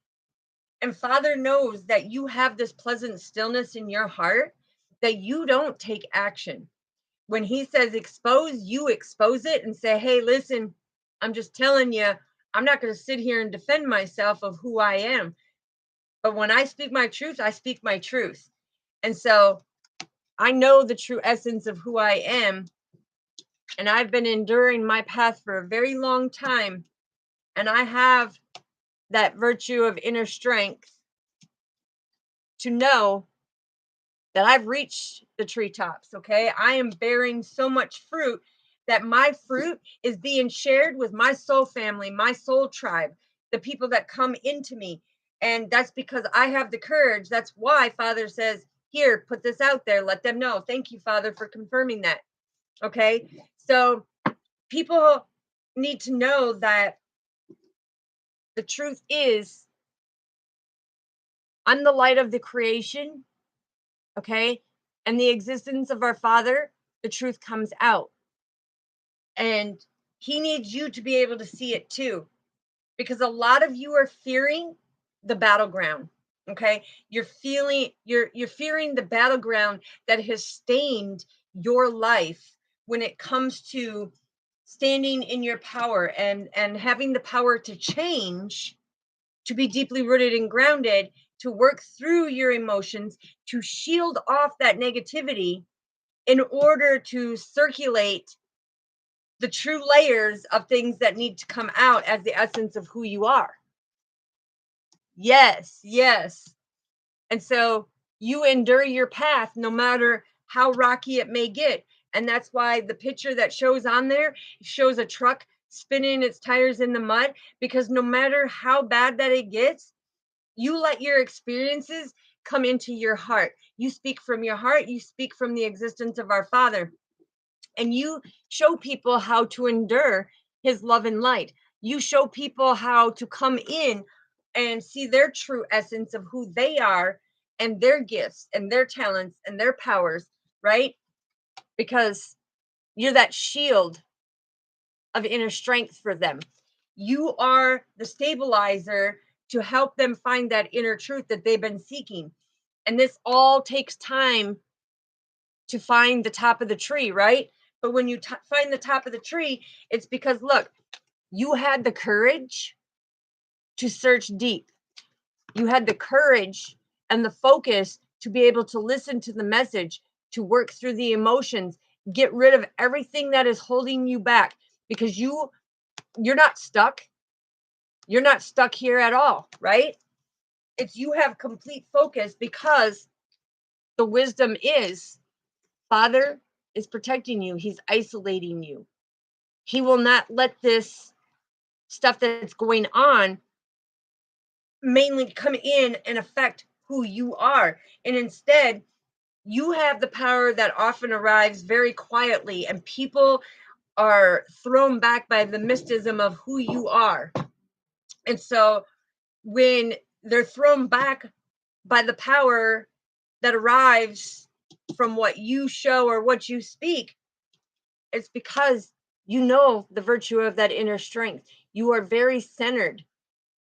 And Father knows that you have this pleasant stillness in your heart, that you don't take action. When he says expose, you expose it and say, hey, listen, I'm just telling you, I'm not going to sit here and defend myself of who I am. But when I speak my truth, I speak my truth. And so I know the true essence of who I am. And I've been enduring my path for a very long time. And I have that virtue of inner strength to know that I've reached the treetops. Okay. I am bearing so much fruit that my fruit is being shared with my soul family, my soul tribe, the people that come into me. And that's because I have the courage. That's why Father says, here, put this out there, let them know. Thank you, Father, for confirming that. Okay. So people need to know that the truth is, I'm the light of the creation. Okay. And the existence of our Father, the truth comes out. And he needs you to be able to see it too, because a lot of you are fearing the battleground. Okay. You're fearing the battleground that has stained your life when it comes to standing in your power and having the power to change, to be deeply rooted and grounded, to work through your emotions, to shield off that negativity in order to circulate the true layers of things that need to come out as the essence of who you are. Yes, yes. And so you endure your path no matter how rocky it may get. And that's why the picture that shows on there shows a truck spinning its tires in the mud, because no matter how bad that it gets, you let your experiences come into your heart. You speak from your heart, you speak from the existence of our Father. And you show people how to endure his love and light. You show people how to come in and see their true essence of who they are, and their gifts and their talents and their powers, right? Because you're that shield of inner strength for them. You are the stabilizer to help them find that inner truth that they've been seeking. And this all takes time to find the top of the tree, right? But when you find the top of the tree, it's because, look, you had the courage to search deep. You had the courage and the focus to be able to listen to the message, to work through the emotions, get rid of everything that is holding you back, because you're not stuck. You're not stuck here at all, right? It's you have complete focus, because the wisdom is Father is protecting you. He's isolating you. He will not let this stuff that's going on mainly come in and affect who you are. And instead, You have the power that often arrives very quietly, and people are thrown back by the mysticism of who you are. And so when they're thrown back by the power that arrives from what you show or what you speak, it's because you know the virtue of that inner strength. You are very centered,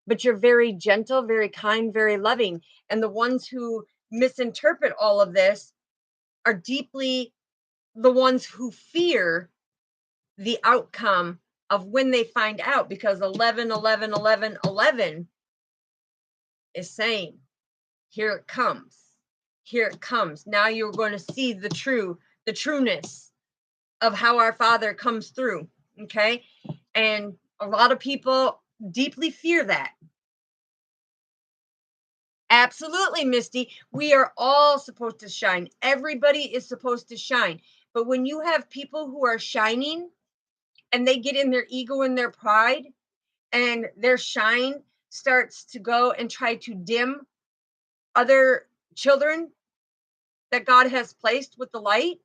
but you're very gentle, very kind, very loving. And the ones who misinterpret all of this are deeply the ones who fear the outcome of when they find out, because 11, 11, 11, 11 is saying, here it comes. Here it comes. Now you're going to see the trueness of how our Father comes through. Okay. And a lot of people deeply fear that. Absolutely, Misty. We are all supposed to shine. Everybody is supposed to shine. But when you have people who are shining and they get in their ego and their pride, and their shine starts to go and try to dim other children that God has placed with the light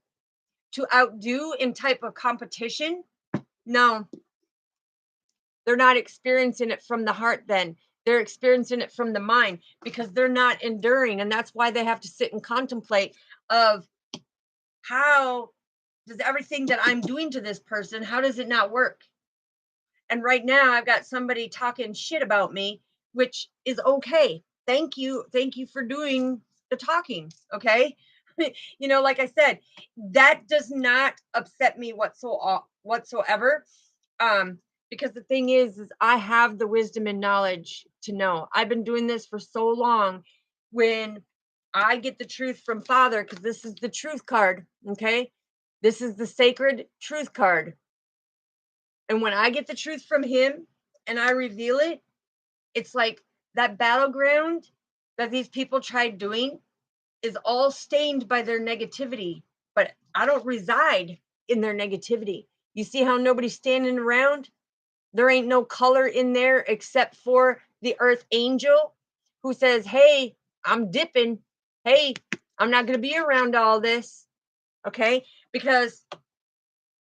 to outdo in type of competition, no, they're not experiencing it from the heart then. They're experiencing it from the mind because they're not enduring. And that's why they have to sit and contemplate of how does everything that I'm doing to this person, how does it not work? And right now I've got somebody talking shit about me, which is okay. Thank you. Thank you for doing the talking. Okay. Like I said, that does not upset me whatsoever. Because the thing is I have the wisdom and knowledge to know. I've been doing this for so long. When I get the truth from Father, because this is the truth card. Okay. This is the sacred truth card. And when I get the truth from him and I reveal it, it's like that battleground that these people tried doing is all stained by their negativity. But I don't reside in their negativity. You see how nobody's standing around? There ain't no color in there except for the earth angel who says, hey, I'm dipping. Hey, I'm not going to be around all this. Okay. Because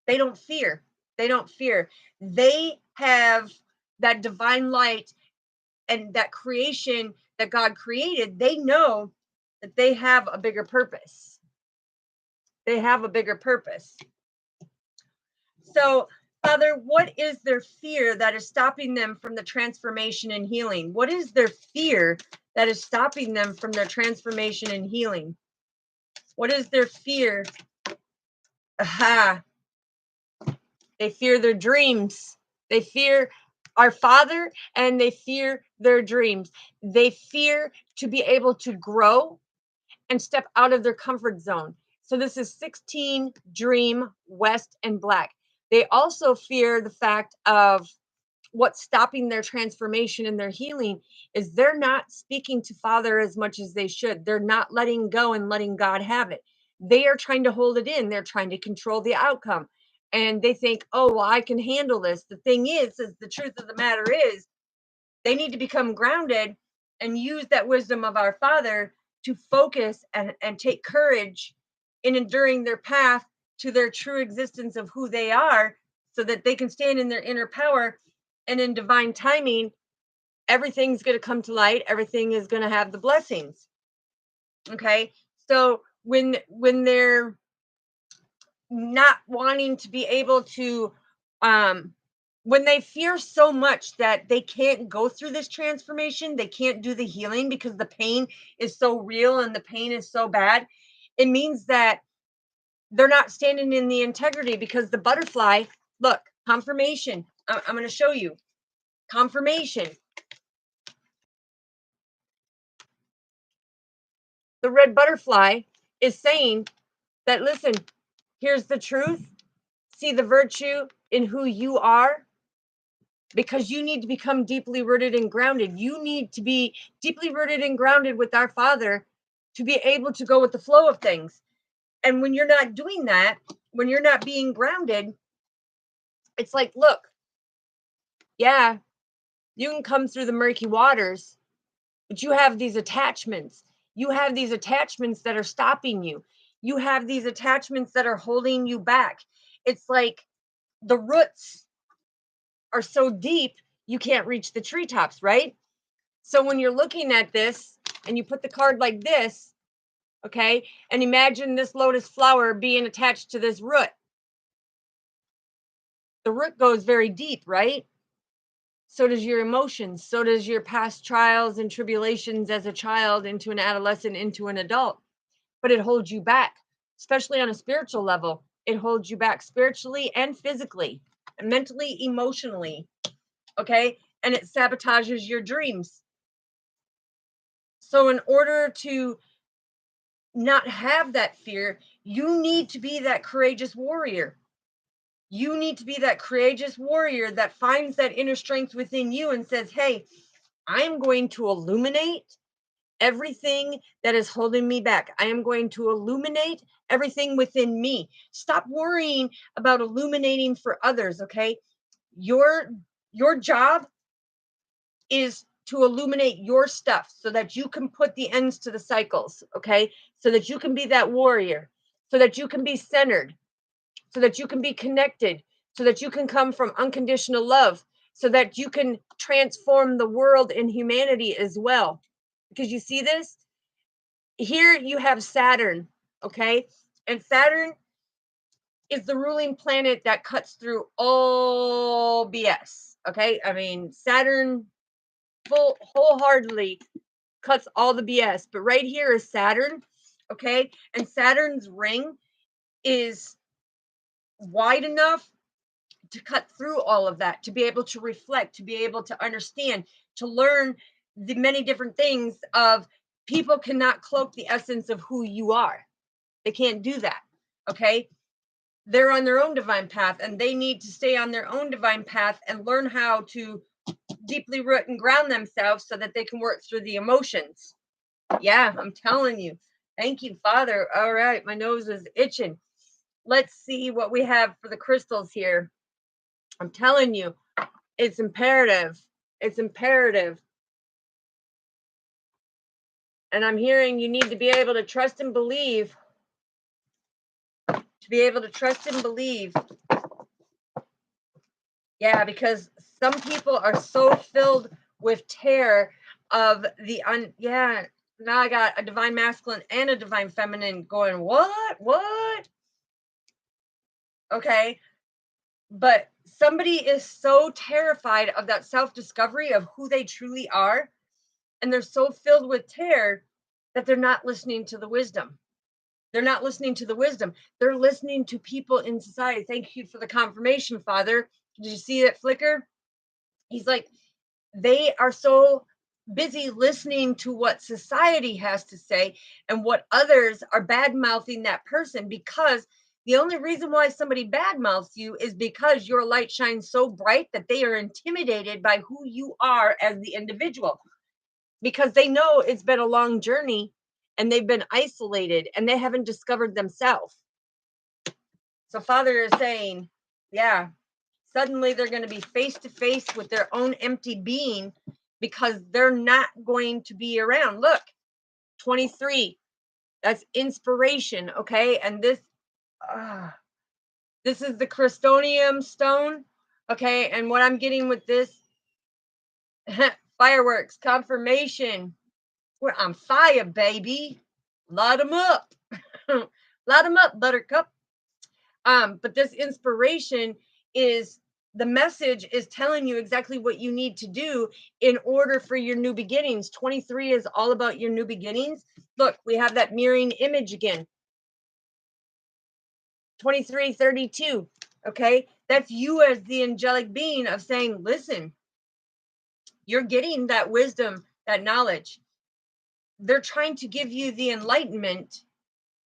they don't fear. They don't fear. They have that divine light and that creation that God created. They know that they have a bigger purpose. They have a bigger purpose. So, Father, what is their fear that is stopping them from the transformation and healing? What is their fear that is stopping them from their transformation and healing? What is their fear? Aha. They fear their dreams. They fear our Father and they fear their dreams. They fear to be able to grow and step out of their comfort zone. So this is 16, dream, west, and black. They also fear the fact of what's stopping their transformation and their healing is they're not speaking to Father as much as they should. They're not letting go and letting God have it. They are trying to hold it in. They're trying to control the outcome. And they think, oh, well, I can handle this. The thing is the truth of the matter is they need to become grounded and use that wisdom of our Father to focus and take courage in enduring their path to their true existence of who they are so that they can stand in their inner power. And in divine timing, everything's going to come to light. Everything is going to have the blessings. Okay. So when they're not wanting to be able to, when they fear so much that they can't go through this transformation, they can't do the healing because the pain is so real and the pain is so bad, it means that they're not standing in the integrity. Because the butterfly, look, confirmation. I'm going to show you confirmation. The red butterfly is saying that, listen, here's the truth. See the virtue in who you are, because you need to become deeply rooted and grounded. You need to be deeply rooted and grounded with our Father to be able to go with the flow of things. And when you're not doing that, when you're not being grounded, it's like, look, yeah, you can come through the murky waters, but you have these attachments. You have these attachments that are stopping you. You have these attachments that are holding you back. It's like the roots are so deep, you can't reach the treetops, right? So when you're looking at this and you put the card like this, okay, and imagine this lotus flower being attached to this root. The root goes very deep, right? So does your emotions. So does your past trials and tribulations as a child, into an adolescent, into an adult. But it holds you back, especially on a spiritual level. It holds you back spiritually and physically, and mentally, emotionally. Okay. And it sabotages your dreams. So, in order to not have that fear, you need to be that courageous warrior. You need to be that courageous warrior that finds that inner strength within you and says, hey, I'm going to illuminate everything that is holding me back. I am going to illuminate everything within me. Stop worrying about illuminating for others, okay? Your job is to illuminate your stuff so that you can put the ends to the cycles, okay? So that you can be that warrior, so that you can be centered, so that you can be connected, so that you can come from unconditional love, so that you can transform the world and humanity as well. Because you see this? Here you have Saturn, okay? And Saturn is the ruling planet that cuts through all BS, okay? I mean, Saturn wholeheartedly cuts all the BS. But right here is Saturn, okay? And Saturn's ring is wide enough to cut through all of that, to be able to reflect, to be able to understand, to learn the many different things of people cannot cloak the essence of who you are. They can't do that. Okay. They're on their own divine path and they need to stay on their own divine path and learn how to deeply root and ground themselves so that they can work through the emotions. Yeah, I'm telling you. Thank you, Father. All right. My nose is itching. Let's see what we have for the crystals here. I'm telling you, it's imperative. It's imperative. And I'm hearing you need to be able to trust and believe. To be able to trust and believe. Yeah, because some people are so filled with terror of the yeah. Now I got a divine masculine and a divine feminine going, what? What? Okay. But somebody is so terrified of that self-discovery of who they truly are, and they're so filled with terror that they're not listening to the wisdom. They're not listening to the wisdom. They're listening to people in society. Thank you for the confirmation, Father. Did you see that flicker? He's like, they are so busy listening to what society has to say and what others are bad mouthing that person, because the only reason why somebody bad mouths you is because your light shines so bright that they are intimidated by who you are as the individual, because they know it's been a long journey and they've been isolated and they haven't discovered themselves. So Father is saying, yeah, suddenly they're going to be face to face with their own empty being because they're not going to be around. Look, 23, that's inspiration, okay? And this is the Christonium stone, okay? And what I'm getting with this, fireworks, confirmation. We're on fire, baby. Light them up. Light them up, buttercup. But this inspiration is, the message is telling you exactly what you need to do in order for your new beginnings. 23 is all about your new beginnings. Look, we have that mirroring image again. 2332. Okay, that's you as the angelic being of saying, listen, you're getting that wisdom, that knowledge. They're trying to give you the enlightenment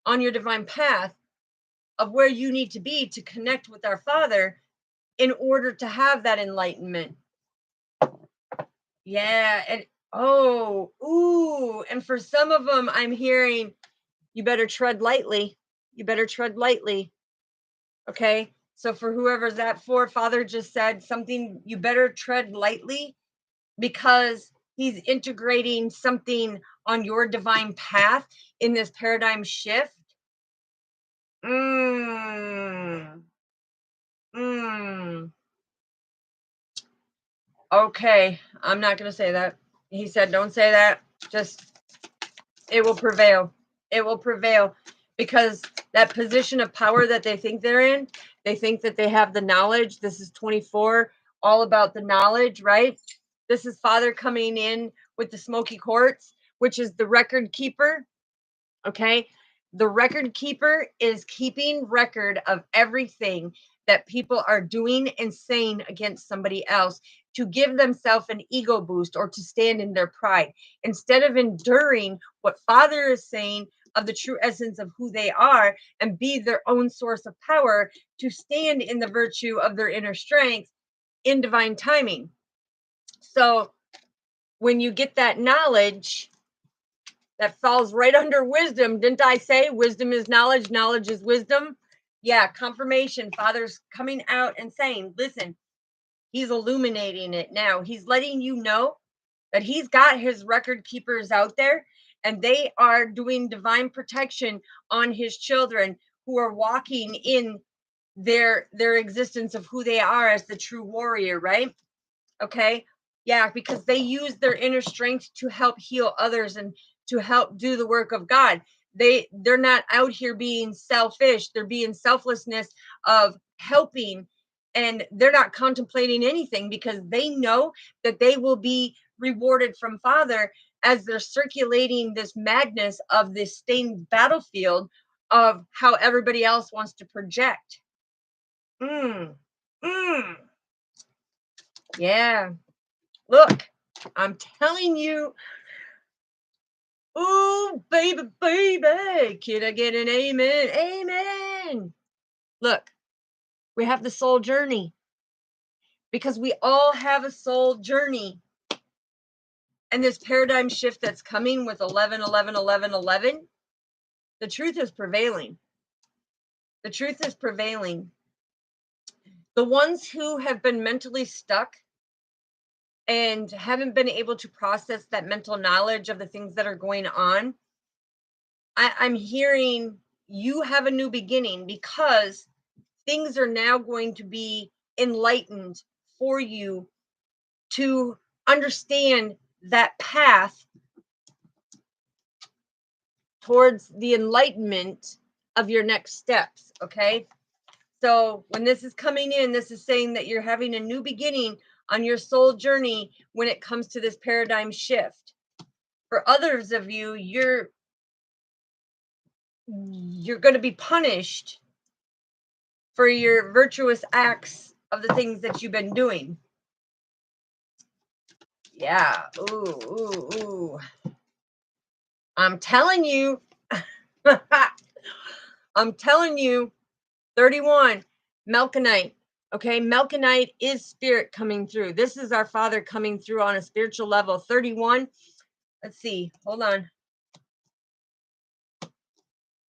on your divine path of where you need to be to connect with our Father in order to have that enlightenment. Yeah. And and for some of them, I'm hearing, you better tread lightly. You better tread lightly. Okay. So for whoever's that for, Father just said something, you better tread lightly, because he's integrating something on your divine path in this paradigm shift. Mm. Mm. Okay, I'm not going to say that. He said, don't say that. Just, it will prevail. It will prevail because that position of power that they think they're in, they think that they have the knowledge. This is 24, all about the knowledge, right? This is Father coming in with the smoky quartz, which is the record keeper. Okay. The record keeper is keeping record of everything that people are doing and saying against somebody else to give themselves an ego boost or to stand in their pride instead of enduring what Father is saying of the true essence of who they are and be their own source of power to stand in the virtue of their inner strength in divine timing. So when you get that knowledge, that falls right under wisdom. Didn't I say wisdom is knowledge, knowledge is wisdom? Yeah, confirmation. Father's coming out and saying, listen, he's illuminating it now. He's letting you know that he's got his record keepers out there and they are doing divine protection on his children who are walking in their existence of who they are as the true warrior, right? Okay. Yeah, because they use their inner strength to help heal others and to help do the work of God. They're not out here being selfish. They're being selflessness of helping, and they're not contemplating anything because they know that they will be rewarded from Father as they're circulating this madness of this stained battlefield of how everybody else wants to project. Mm. Mm. Yeah. Look, I'm telling you. Ooh, baby, baby. Can I get an amen? Amen. Look, we have the soul journey because we all have a soul journey. And this paradigm shift that's coming with 11, 11, 11, 11, the truth is prevailing. The truth is prevailing. The ones who have been mentally stuck and haven't been able to process that mental knowledge of the things that are going on, I'm hearing you have a new beginning because things are now going to be enlightened for you to understand that path towards the enlightenment of your next steps. Okay. So when this is coming in, this is saying that you're having a new beginning on your soul journey when it comes to this paradigm shift. For others of you, you're going to be punished for your virtuous acts of the things that you've been doing. Yeah. Ooh, ooh, ooh. I'm telling you. I'm telling you. 31, Melkonite. Okay, Melkonite is spirit coming through. This is our Father coming through on a spiritual level. 31. Let's see. Hold on.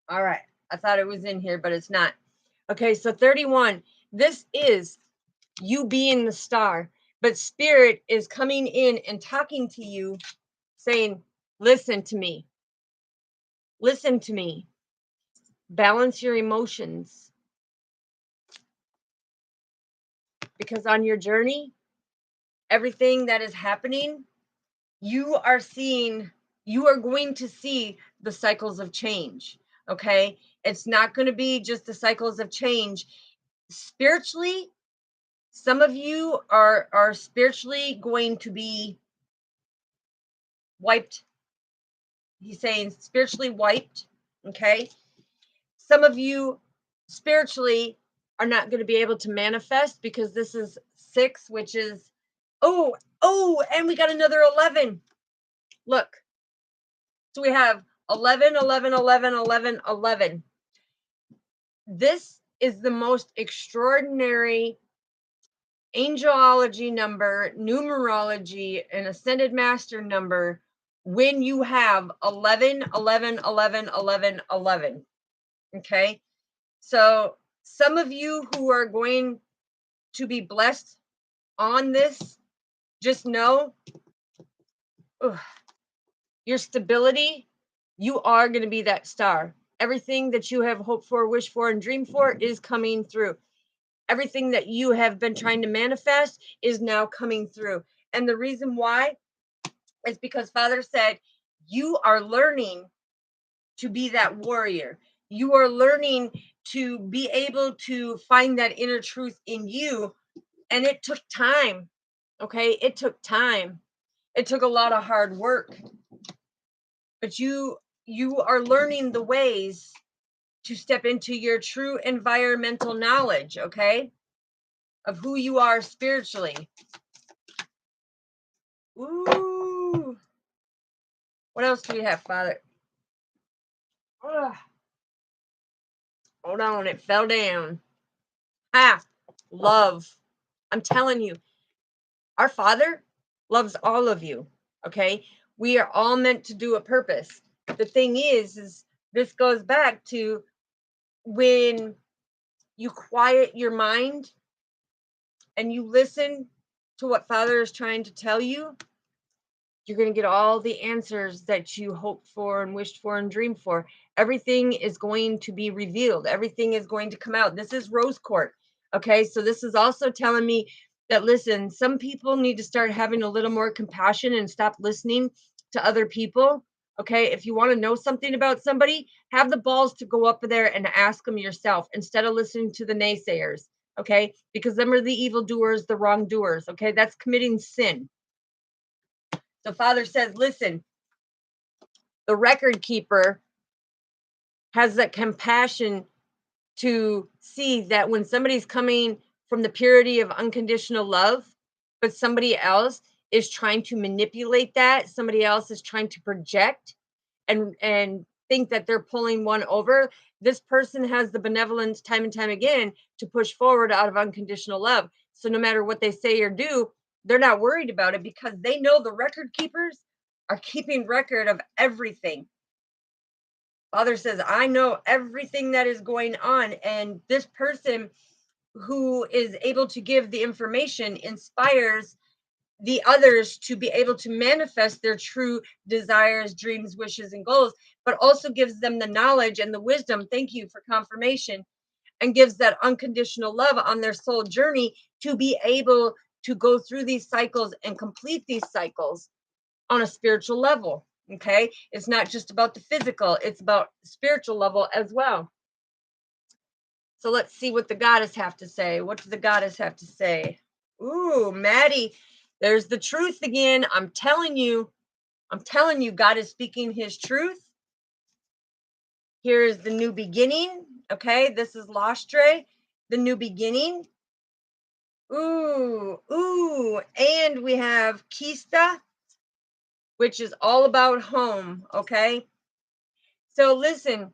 All right. I thought it was in here, but it's not. Okay, so 31. This is you being the star, but spirit is coming in and talking to you, saying, listen to me. Listen to me. Balance your emotions. Because on your journey, everything that is happening, you are going to see the cycles of change. Okay. It's not going to be just the cycles of change. Spiritually, some of you are spiritually going to be wiped. He's saying spiritually wiped. Okay. Some of you spiritually are not going to be able to manifest because this is 6, which is, oh, and we got another 11. Look. So we have 11, 11, 11, 11, 11. This is the most extraordinary angelology number, numerology, and ascended master number when you have 11, 11, 11, 11, 11. Okay. So some of you who are going to be blessed on this, just know your stability, you are going to be that star. Everything that you have hoped for, wished for, and dreamed for is coming through. Everything that you have been trying to manifest is now coming through. And the reason why is because Father said, you are learning to be that warrior. You are learning to be able to find that inner truth in you. And it took time. Okay. It took time. It took a lot of hard work. But you are learning the ways to step into your true environmental knowledge, okay? Of who you are spiritually. Ooh. What else do we have, Father? Ugh. Hold on, it fell down. Ah, love. I'm telling you, our Father loves all of you, okay? We are all meant to do a purpose. The thing is this goes back to when you quiet your mind and you listen to what Father is trying to tell you, you're going to get all the answers that you hoped for and wished for and dreamed for. Everything is going to be revealed. Everything is going to come out. This is rose court. Okay. So this is also telling me that, listen, some people need to start having a little more compassion and stop listening to other people. Okay. If you want to know something about somebody, have the balls to go up there and ask them yourself instead of listening to the naysayers. Okay. Because them are the evildoers, the wrongdoers. Okay. That's committing sin. The Father says, listen, the record keeper has that compassion to see that when somebody's coming from the purity of unconditional love, but somebody else is trying to manipulate that, somebody else is trying to project and think that they're pulling one over, this person has the benevolence time and time again to push forward out of unconditional love. So no matter what they say or do, they're not worried about it because they know the record keepers are keeping record of everything. Father says, I know everything that is going on. And this person who is able to give the information inspires the others to be able to manifest their true desires, dreams, wishes, and goals, but also gives them the knowledge and the wisdom. Thank you for confirmation. And gives that unconditional love on their soul journey to be able to go through these cycles and complete these cycles on a spiritual level. Okay. It's not just about the physical, it's about spiritual level as well. So let's see what the goddess have to say. What does the goddess have to say? Ooh, Maddie, there's the truth again. I'm telling you, God is speaking his truth. Here is the new beginning. Okay, this is Lastre, the new beginning. Ooh, and we have Kista, which is all about home. Okay, so listen,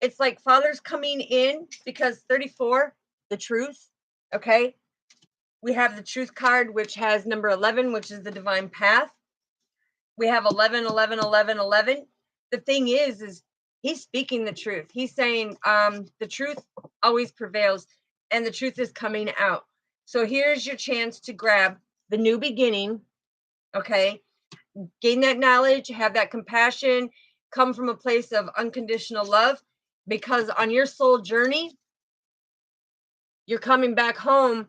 it's like Father's coming in because 34, the truth. Okay, we have the truth card, which has number 11, which is the divine path. We have 11, 11, 11, 11. The thing is he's speaking the truth. He's saying the truth always prevails and the truth is coming out. So here's your chance to grab the new beginning. Okay. Gain that knowledge, have that compassion, come from a place of unconditional love, because on your soul journey, you're coming back home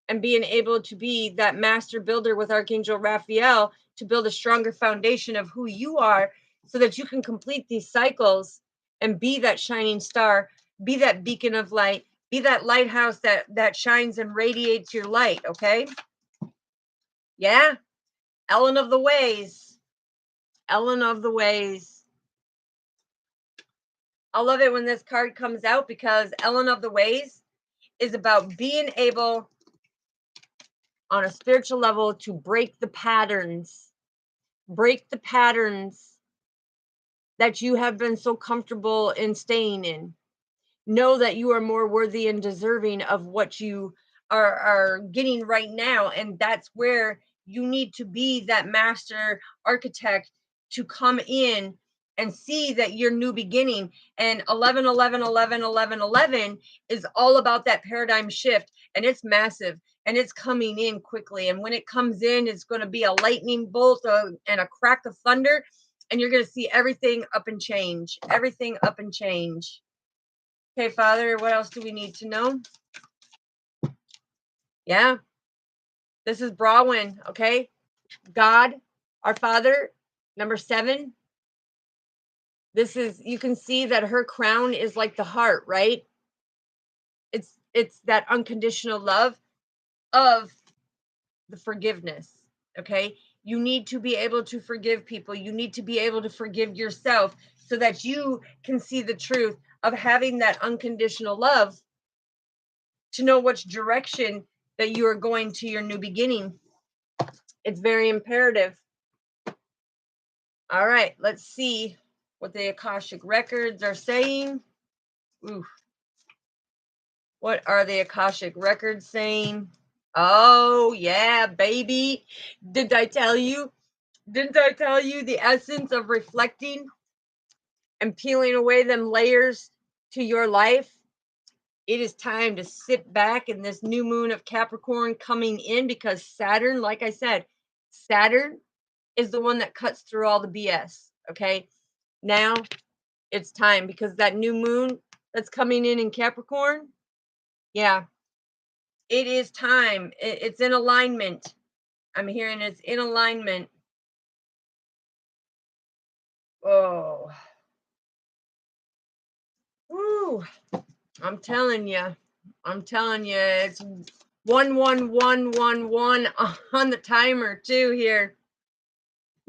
and being able to be that master builder with Archangel Raphael to build a stronger foundation of who you are so that you can complete these cycles and be that shining star, be that beacon of light, be that lighthouse that shines and radiates your light. Okay. Yeah. Ellen of the Ways. Ellen of the Ways. I love it when this card comes out because Ellen of the Ways is about being able on a spiritual level to break the patterns that you have been so comfortable in staying in. Know that you are more worthy and deserving of what you are getting right now. And that's where you need to be that master architect to come in and see that your new beginning. And 11, 11, 11, 11, 11 is all about that paradigm shift. And it's massive and it's coming in quickly. And when it comes in, it's going to be a lightning bolt and a crack of thunder. and you're going to see everything up and change. Everything up and change. Okay, Father, what else do we need to know? Yeah, this is Brawin, okay? God, our Father, number 7. This is, you can see that her crown is like the heart, right? It's that unconditional love of the forgiveness, okay? You need to be able to forgive people. You need to be able to forgive yourself so that you can see the truth of having that unconditional love to know which direction that you are going to your new beginning. It's very imperative. All right, let's see what the Akashic records are saying. Ooh. What are the Akashic records saying? Oh, yeah, baby. Didn't I tell you? Didn't I tell you the essence of reflecting and peeling away them layers to your life? It is time to sit back in this new moon of Capricorn coming in, because Saturn, like I said, Saturn is the one that cuts through all the BS. Okay. Now it's time, because that new moon that's coming in Capricorn, yeah, it is time. It's in alignment. I'm hearing it's in alignment. Oh, woo. I'm telling you. It's 11111 on the timer too here.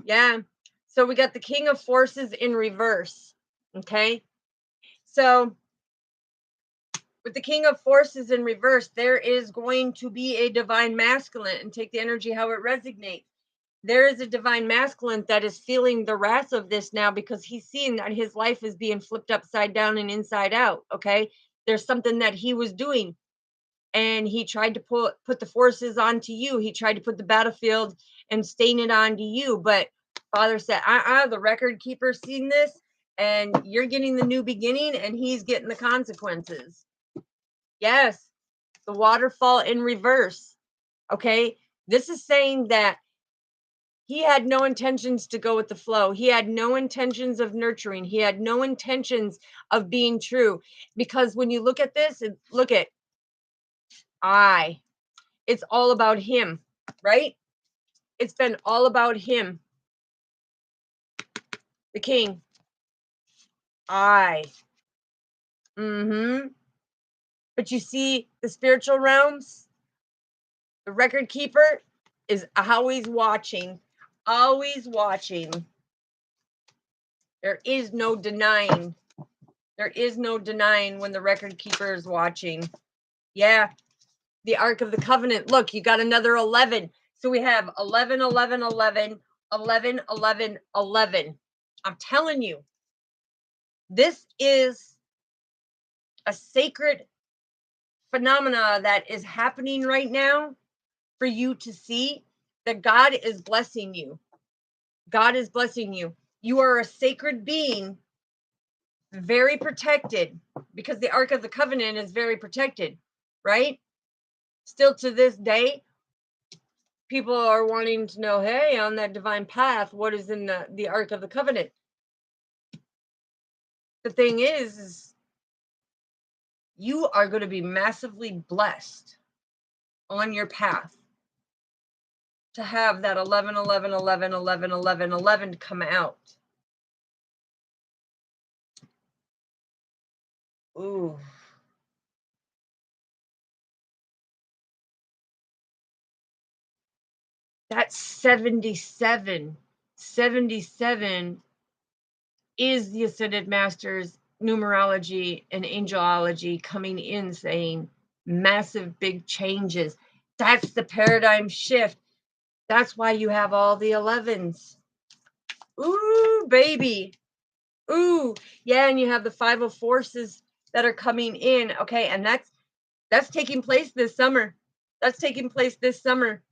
Yeah. So we got the King of Forces in reverse. Okay. So with the King of Forces in reverse, there is going to be a divine masculine, and take the energy how it resonates. There is a divine masculine that is feeling the wrath of this now, because he's seeing that his life is being flipped upside down and inside out. Okay. There's something that he was doing, and he tried to put the forces onto you. He tried to put the battlefield and stain it onto you. But Father said, the record keeper's seen this, and you're getting the new beginning, and he's getting the consequences. Yes, the waterfall in reverse. Okay. This is saying that he had no intentions to go with the flow. He had no intentions of nurturing. He had no intentions of being true. Because when you look at this, look at it's all about him, right? It's been all about him. The king. But you see, the spiritual realms, the record keeper is always watching. Always watching. There is no denying. There is no denying when the record keeper is watching. Yeah. The Ark of the Covenant. Look, you got another 11. So we have 11, 11, 11, 11, 11, 11. I'm telling you, this is a sacred phenomena that is happening right now for you to see that God is blessing you. God is blessing you. You are a sacred being, very protected, because the Ark of the Covenant is very protected, right? Still to this day, people are wanting to know, hey, on that divine path, what is in the Ark of the Covenant? The thing is you are going to be massively blessed on your path to have that 11, 11, 11, 11, 11, 11 come out. Ooh. That's 77. 77 is the Ascended Masters numerology and angelology coming in saying massive big changes. That's the paradigm shift. That's why you have all the 11s. Ooh, baby. Ooh, yeah, and you have the 5 of forces that are coming in. Okay, and that's taking place this summer. That's taking place this summer.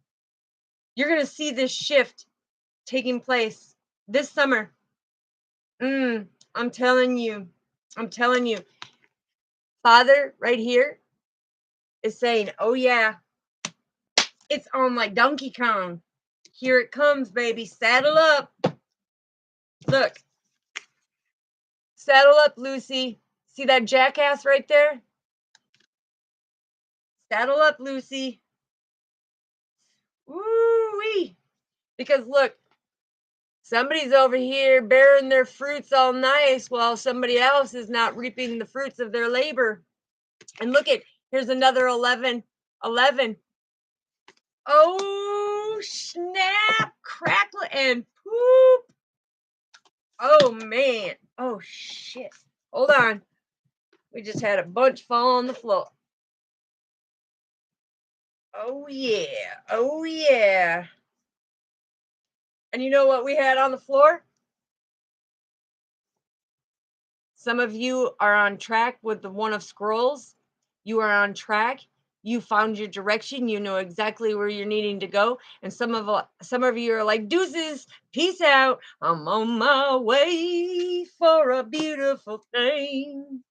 You're going to see this shift taking place this summer. I'm telling you. I'm telling you. Father right here is saying, oh yeah, it's on like Donkey Kong. Here it comes, baby. Saddle up. Look, saddle up, Lucy. See that jackass right there? Saddle up, Lucy. Woo-wee. Because look, somebody's over here bearing their fruits all nice while somebody else is not reaping the fruits of their labor. And look at, here's another 11. 11. Oh, snap, crackle, and poop. Oh, man. Oh, shit. Hold on. We just had a bunch fall on the floor. Oh, yeah. Oh, yeah. And you know what we had on the floor? Some of you are on track with the one of scrolls. You are on track. You found your direction. You know exactly where you're needing to go. And some of you are like, deuces, peace out. I'm on my way for a beautiful thing.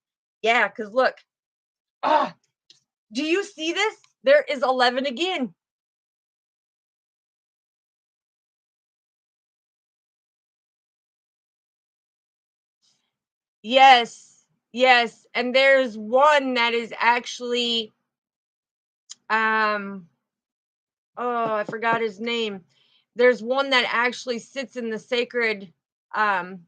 Yeah, because look, ah, do you see this? There is 11 again. Yes, yes. And there's one that is actually, oh, I forgot his name. There's one that actually sits in the sacred, um,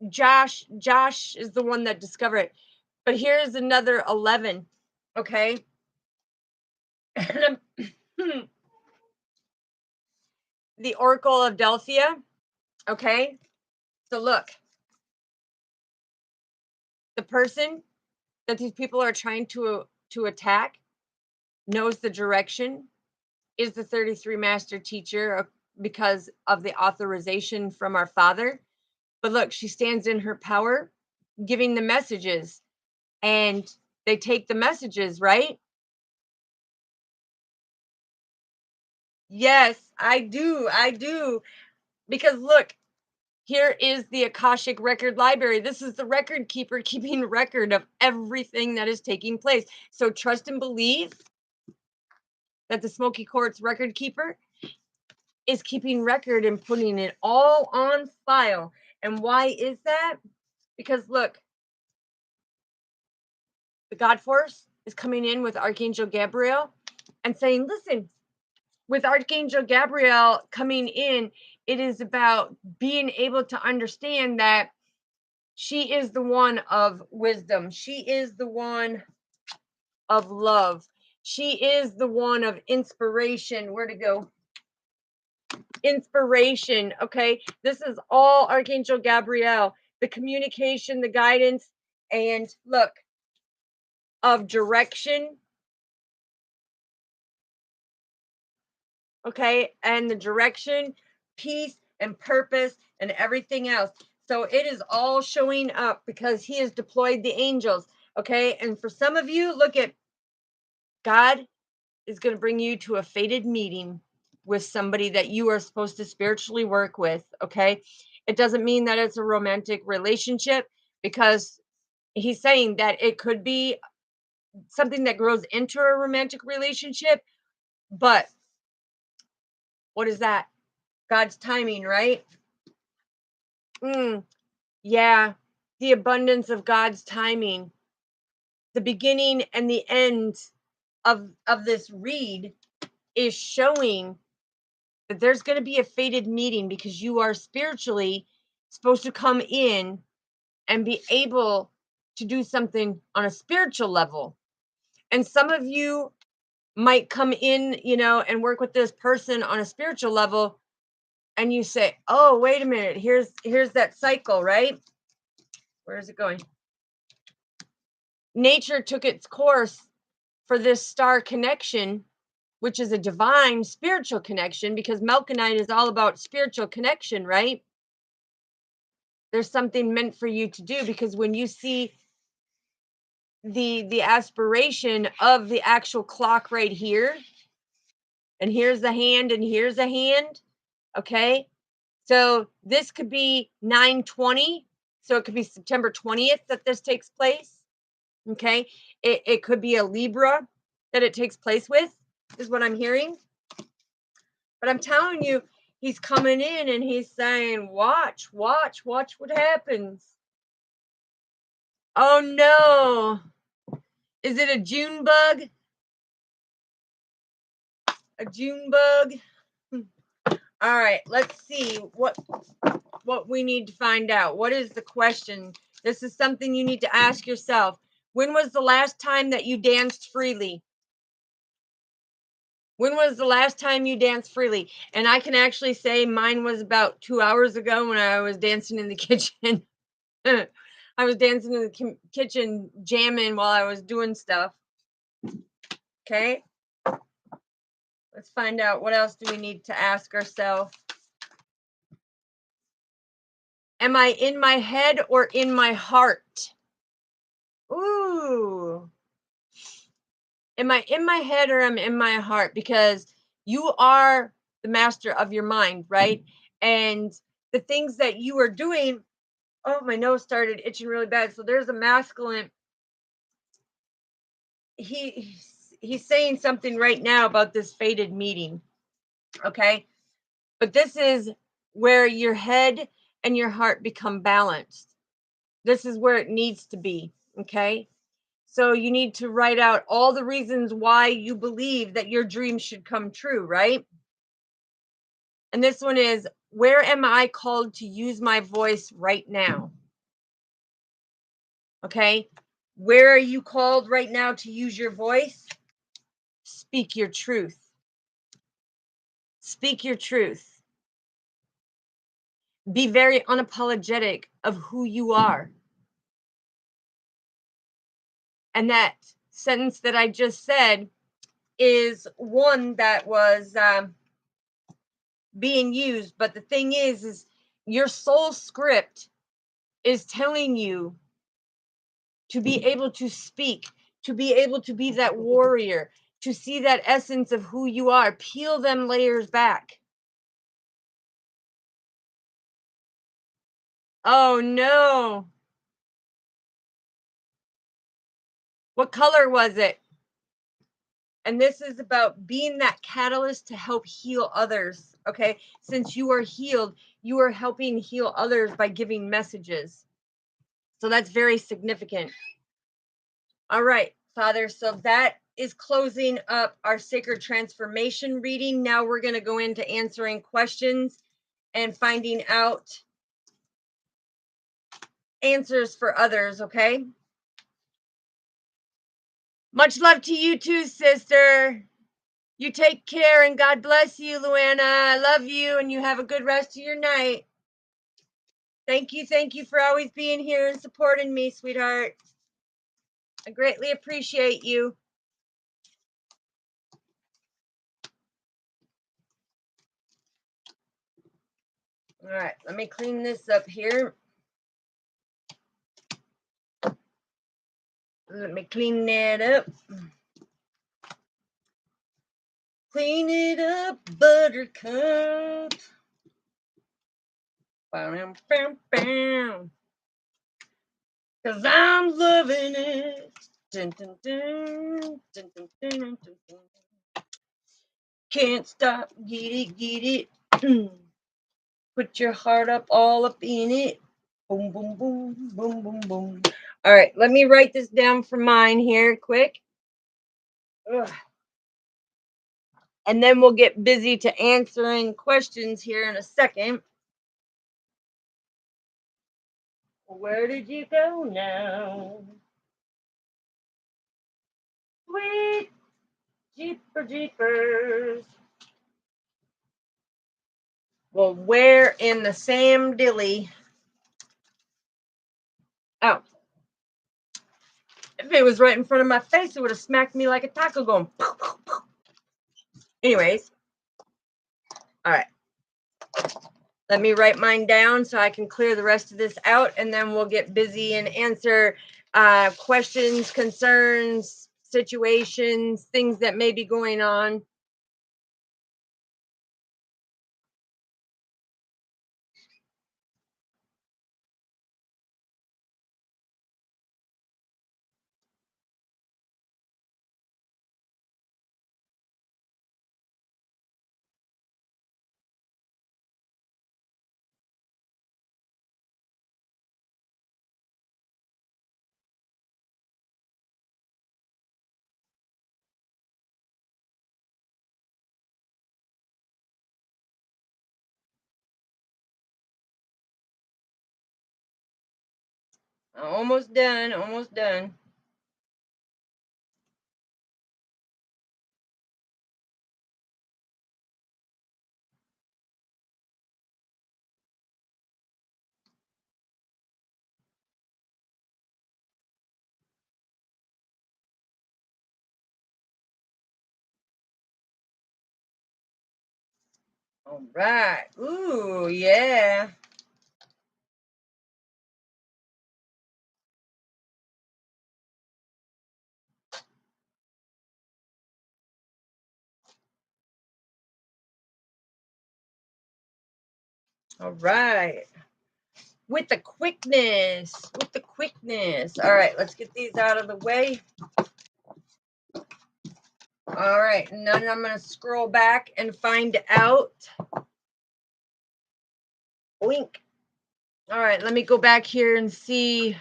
Josh is the one that discovered it. But here's another 11, okay? The Oracle of Delphia, okay? So look, the person that these people are trying to attack knows the direction, is the 33 master teacher because of the authorization from our Father. But look, she stands in her power, giving the messages, and they take the messages, right? Yes, I do. I do. Because look, here is the Akashic Record Library. This is the record keeper keeping record of everything that is taking place. So trust and believe that the Smoky Quartz record keeper is keeping record and putting it all on file. And why is that? Because look, the God Force is coming in with Archangel Gabriel and saying, listen, with Archangel Gabriel coming in, it is about being able to understand that she is the one of wisdom. She is the one of love. She is the one of inspiration. Where to go? Inspiration. Okay. This is all Archangel Gabriel, the communication, the guidance, and look, of direction. Okay. And the direction, peace, and purpose, and everything else. So it is all showing up because he has deployed the angels. Okay. And for some of you, look at God is going to bring you to a fated meeting with somebody that you are supposed to spiritually work with. Okay. It doesn't mean that it's a romantic relationship because he's saying that it could be something that grows into a romantic relationship. But what is that? God's timing, right? Yeah. The abundance of God's timing, the beginning and the end of this read is showing that there's going to be a fated meeting because you are spiritually supposed to come in and be able to do something on a spiritual level. And some of you might come in, and work with this person on a spiritual level and you say, "Oh, wait a minute. Here's that cycle, right? Where is it going? Nature took its course for this star connection, which is a divine spiritual connection because Melkonite is all about spiritual connection, right? There's something meant for you to do because when you see the aspiration of the actual clock right here, and here's the hand and here's a hand, okay? So this could be 9/20, so it could be September 20th that this takes place, okay? It could be a Libra that it takes place with, is what I'm hearing. But I'm telling you, he's coming in and he's saying, watch what happens. Oh no. Is it a June bug? A June bug? All right, let's see what we need to find out. What is the question? This is something you need to ask yourself. When was the last time that you danced freely? When was the last time you danced freely? And I can actually say mine was about 2 hours ago when I was dancing in the kitchen. I was dancing in the kitchen, jamming while I was doing stuff. Okay. Let's find out what else do we need to ask ourselves. Am I in my head or in my heart? Ooh. Am I in my head or am I in my heart? Because you are the master of your mind, right? And the things that you are doing, oh, my nose started itching really bad. So there's a masculine. He's saying something right now about this fated meeting. Okay. But this is where your head and your heart become balanced. This is where it needs to be. Okay. So you need to write out all the reasons why you believe that your dream should come true, right? And this one is, where am I called to use my voice right now? Okay. Where are you called right now to use your voice? Speak your truth. Speak your truth. Be very unapologetic of who you are. And that sentence that I just said is one that was being used. But the thing is your soul script is telling you to be able to speak, to be able to be that warrior, to see that essence of who you are. Peel them layers back. Oh no. What color was it? And this is about being that catalyst to help heal others. Okay. Since you are healed, you are helping heal others by giving messages. So that's very significant. All right, Father. So that is closing up our sacred transformation reading. Now we're going to go into answering questions and finding out answers for others. Okay. Much love to you too, sister. You take care and God bless you, Luana. I love you and you have a good rest of your night. Thank you for always being here and supporting me, sweetheart. I greatly appreciate you. All right, let me clean this up here. Let me clean that up. Clean it up, buttercup. Bam, bam, bam. 'Cause I'm loving it. Dun, dun, dun, dun, dun, dun, dun, dun. Can't stop, get it. Put your heart up, all up in it. Boom, boom, boom, boom, boom, boom. All right, let me write this down for mine here quick. Ugh. And then we'll get busy to answering questions here in a second. Where did you go now? Sweet jeepers. Well, where in the Sam Dilly? Oh, if it was right in front of my face, it would have smacked me like a taco going. Pow, pow, pow. Anyways, all right. Let me write mine down so I can clear the rest of this out, and then we'll get busy and answer questions, concerns, situations, things that may be going on. Almost done, almost done. All right. Ooh, yeah. All right. With the quickness, with the quickness. All right, let's get these out of the way. All right, and then I'm going to scroll back and find out. Blink. All right, let me go back here and see.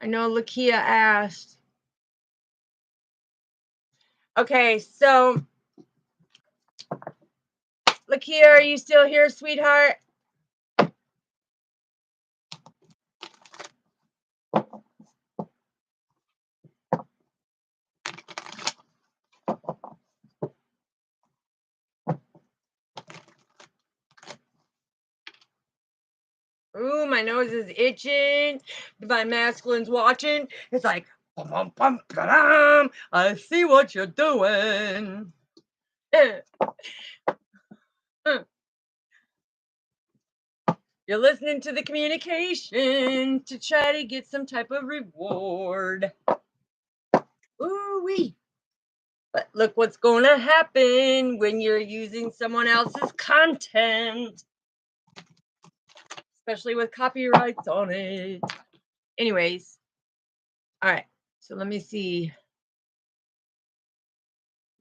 I know Lakia asked. Okay, so Lakia, are you still here, sweetheart? Ooh, my nose is itching. Divine Masculine's watching. It's like, bum, bum, bum, ba-dum. I see what you're doing. You're listening to the communication to try to get some type of reward. Ooh-wee. But look what's going to happen when you're using someone else's content, especially with copyrights on it. Anyways, all right, so let me see.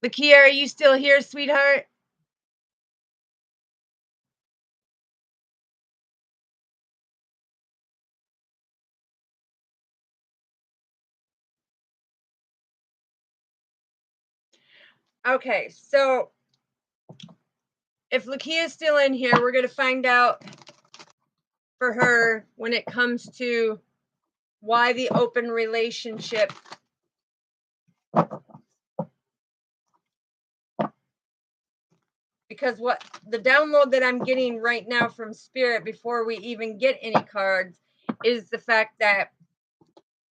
Lakia, are you still here, sweetheart? Okay, so if Lakia is still in here, we're going to find out for her when it comes to why the open relationship. Because what the download that I'm getting right now from Spirit before we even get any cards is the fact that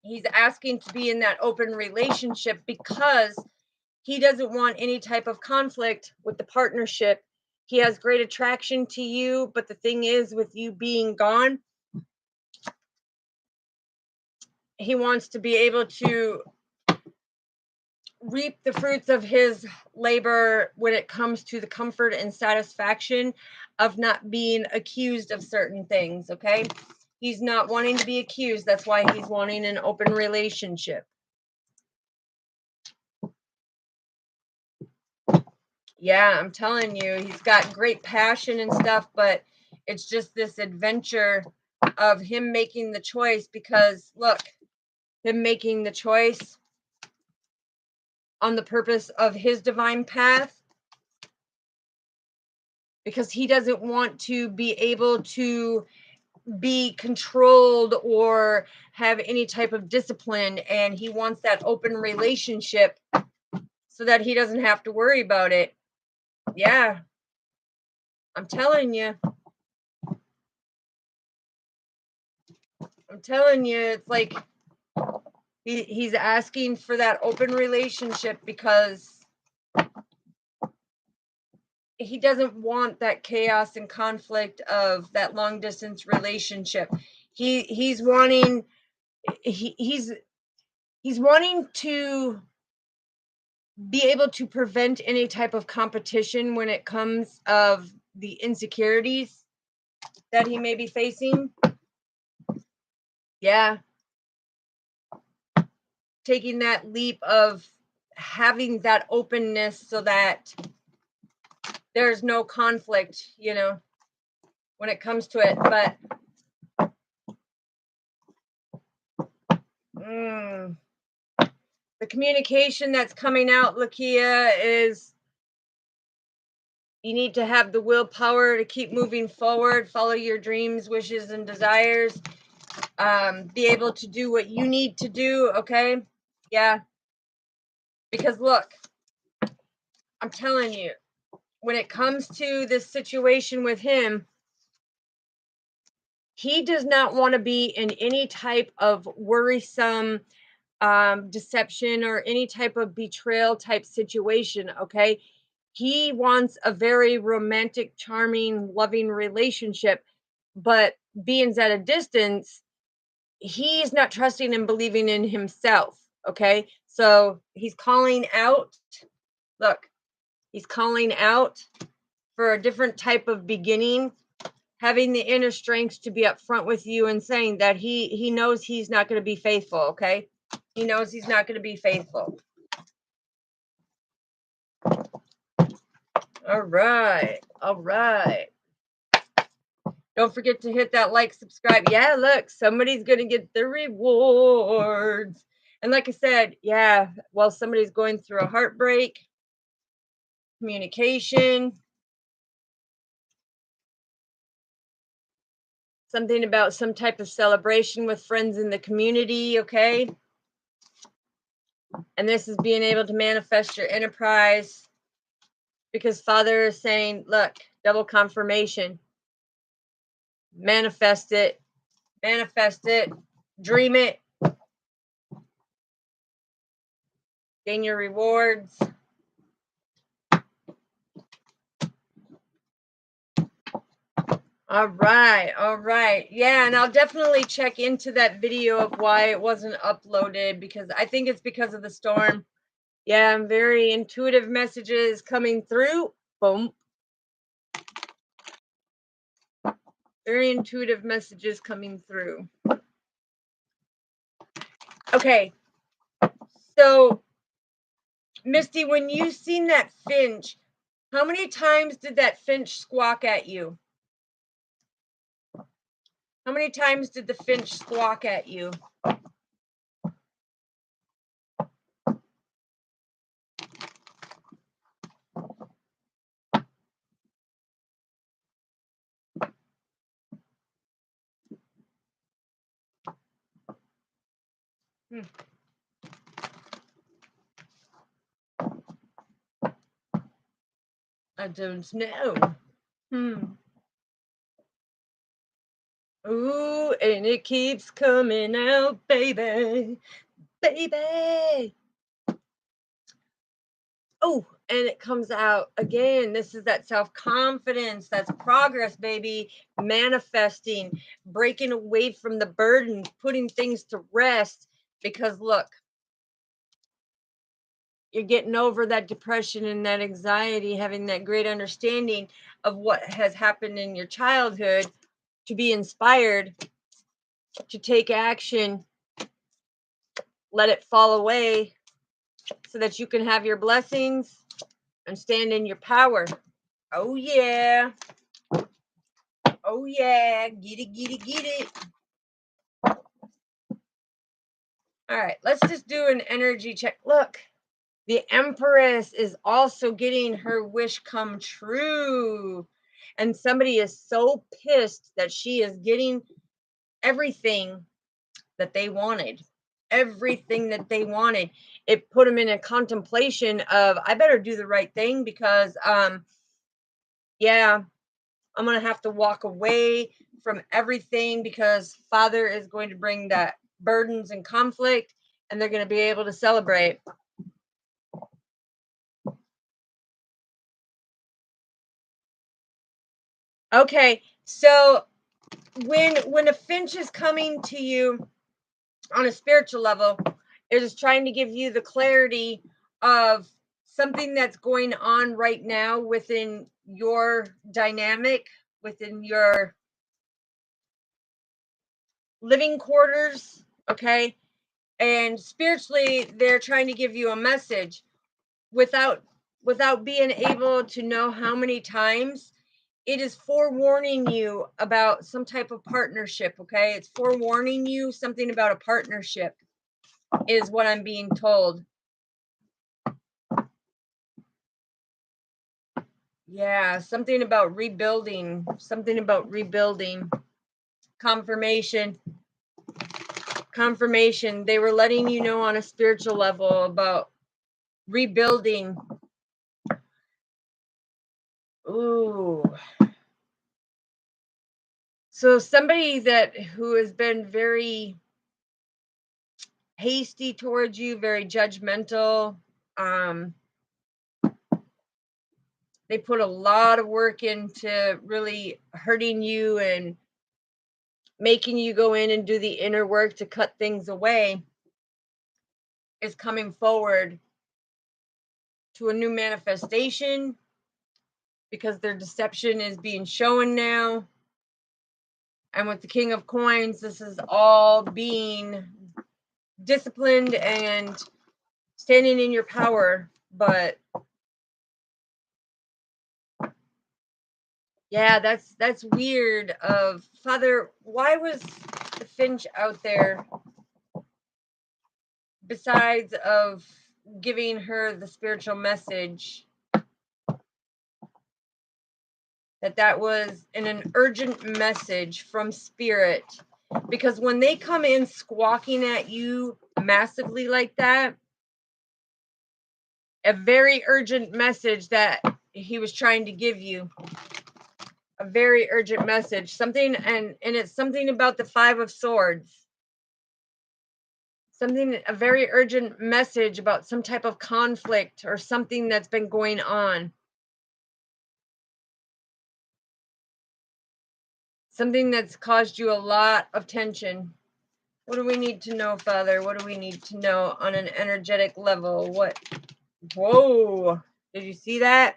he's asking to be in that open relationship because he doesn't want any type of conflict with the partnership. He has great attraction to you, but the thing is, with you being gone, he wants to be able to reap the fruits of his labor when it comes to the comfort and satisfaction of not being accused of certain things. Okay, he's not wanting to be accused. That's why he's wanting an open relationship. Yeah, I'm telling you, he's got great passion and stuff, but it's just this adventure of him making the choice. Because look, him making the choice on the purpose of his divine path, because he doesn't want to be able to be controlled or have any type of discipline, and he wants that open relationship so that he doesn't have to worry about it. Yeah, I'm telling you. I'm telling you, it's like he's asking for that open relationship because he doesn't want that chaos and conflict of that long distance relationship. He's wanting he's wanting to be able to prevent any type of competition when it comes of the insecurities that he may be facing. Yeah. Taking that leap of having that openness so that there's no conflict, when it comes to it. But the communication that's coming out, Lakia, is you need to have the willpower to keep moving forward, follow your dreams, wishes, and desires. be able to do what you need to do, okay? Yeah. Because look, I'm telling you, when it comes to this situation with him, he does not want to be in any type of worrisome deception or any type of betrayal type situation, okay? He wants a very romantic, charming, loving relationship, but being at a distance, he's not trusting and believing in himself, okay? So he's calling out, look, he's calling out for a different type of beginning, having the inner strength to be upfront with you and saying that he knows he's not going to be faithful, okay? He knows he's not going to be faithful. All right. All right. Don't forget to hit that like, subscribe. Yeah, look, somebody's going to get the rewards. And like I said, yeah, well, somebody's going through a heartbreak, communication, something about some type of celebration with friends in the community, okay? And this is being able to manifest your enterprise because Father is saying, look, double confirmation. Manifest it, dream it, gain your rewards. All right, all right. Yeah, and I'll definitely check into that video of why it wasn't uploaded because I think it's because of the storm. Yeah, very intuitive messages coming through. Boom. Very intuitive messages coming through. Okay. So, Misty, when you seen that finch, how many times did that finch squawk at you? How many times did the finch squawk at you? I don't know. Ooh, and it keeps coming out, baby. Baby. Oh, and it comes out again. This is that self-confidence. That's progress, baby. Manifesting, breaking away from the burden, putting things to rest. Because look, you're getting over that depression and that anxiety, having that great understanding of what has happened in your childhood to be inspired to take action, let it fall away so that you can have your blessings and stand in your power. Oh, yeah. Oh, yeah. Get it, get it, get it. All right, let's just do an energy check. Look, the Empress is also getting her wish come true. And somebody is so pissed that she is getting everything that they wanted. Everything that they wanted. It put them in a contemplation of, I better do the right thing because, yeah, I'm going to have to walk away from everything because Father is going to bring that burdens and conflict and they're going to be able to celebrate. Okay, so when a finch is coming to you on a spiritual level, it is trying to give you the clarity of something that's going on right now within your dynamic, within your living quarters, okay? And spiritually, they're trying to give you a message without being able to know how many times. It is forewarning you about some type of partnership, okay? It's forewarning you something about a partnership is what I'm being told. Yeah, something about rebuilding, confirmation. Confirmation. They were letting you know on a spiritual level about rebuilding. Ooh. So somebody who has been very hasty towards you, very judgmental. They put a lot of work into really hurting you and making you go in and do the inner work to cut things away, is coming forward to a new manifestation because their deception is being shown now. And with the King of Coins, this is all being disciplined and standing in your power. But yeah, that's weird. Of Father, why was the Finch out there besides of giving her the spiritual message that was an urgent message from spirit? Because when they come in squawking at you massively like that, a very urgent message that he was trying to give you, a very urgent message, something, and it's something about the Five of Swords, something, a very urgent message about some type of conflict or something that's been going on, something that's caused you a lot of tension. What do we need to know, Father? What do we need to know on an energetic level? What? Whoa, did you see that?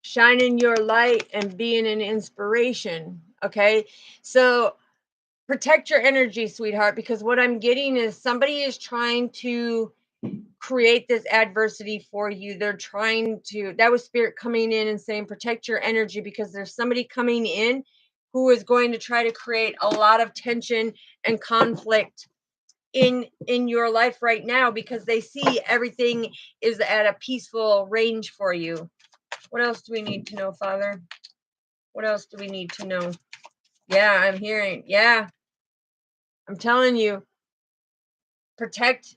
Shining your light and being an inspiration. Okay, so protect your energy, sweetheart, because what I'm getting is somebody is trying to create this adversity for you. They're trying to, that was spirit coming in and saying protect your energy, because there's somebody coming in who is going to try to create a lot of tension and conflict in your life right now, because they see everything is at a peaceful range for you. What else do we need to know, Father? What else do we need to know? Yeah, I'm hearing. Yeah, I'm telling you, protect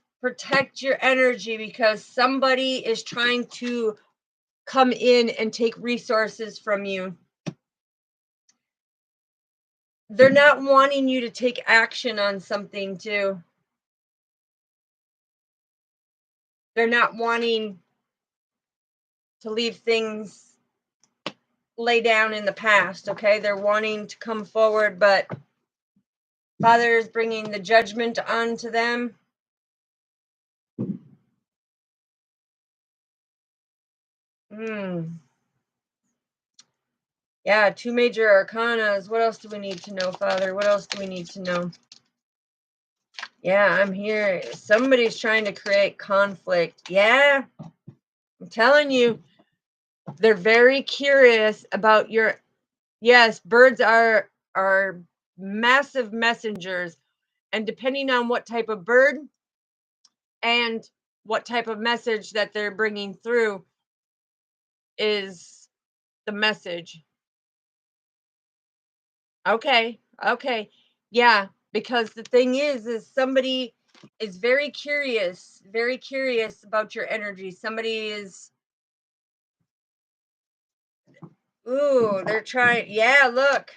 your energy, because somebody is trying to come in and take resources from you. They're not wanting you to take action on something too. They're not wanting to leave things lay down in the past, okay? They're wanting to come forward, but Father is bringing the judgment onto them. Yeah, 2 major arcanas. What else do we need to know, Father? What else do we need to know? Yeah, I'm here. Somebody's trying to create conflict. Yeah, I'm telling you, they're very curious about your. Yes, birds are massive messengers, and depending on what type of bird and what type of message that they're bringing through is the message. Okay, okay. Yeah, because the thing is somebody is very curious about your energy. Somebody is, ooh, they're trying. Yeah, look.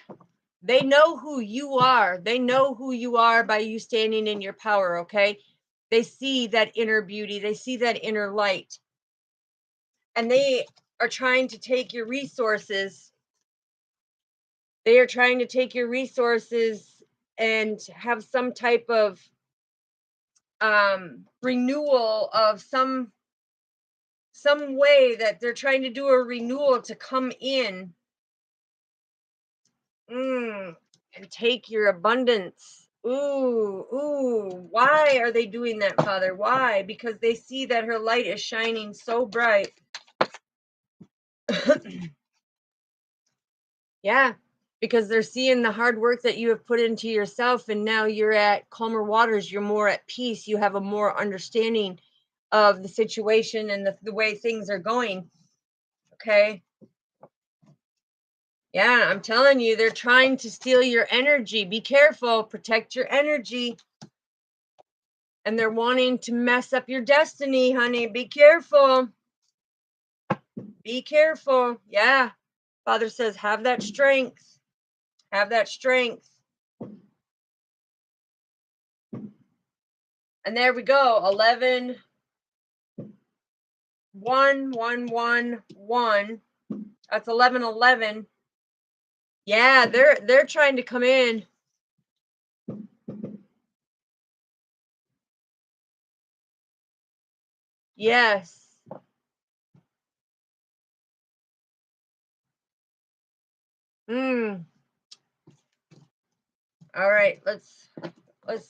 They know who you are. They know who you are by you standing in your power, okay? They see that inner beauty. They see that inner light. And they are trying to take your resources. They are trying to take your resources and have some type of renewal of some way, that they're trying to do a renewal to come in and take your abundance. Ooh, why are they doing that, Father? Why? Because they see that her light is shining so bright. Yeah, because they're seeing the hard work that you have put into yourself, and now you're at calmer waters. You're more at peace. You have a more understanding of the situation and the way things are going. Okay. Yeah, I'm telling you, they're trying to steal your energy. Be careful, protect your energy. And they're wanting to mess up your destiny, honey. Be careful. Be careful. Yeah. Father says, have that strength. Have that strength. And there we go. 11, 1, 1, 1, 1. That's 11, 11. Yeah, they're trying to come in. Yes. Mm. All right, let's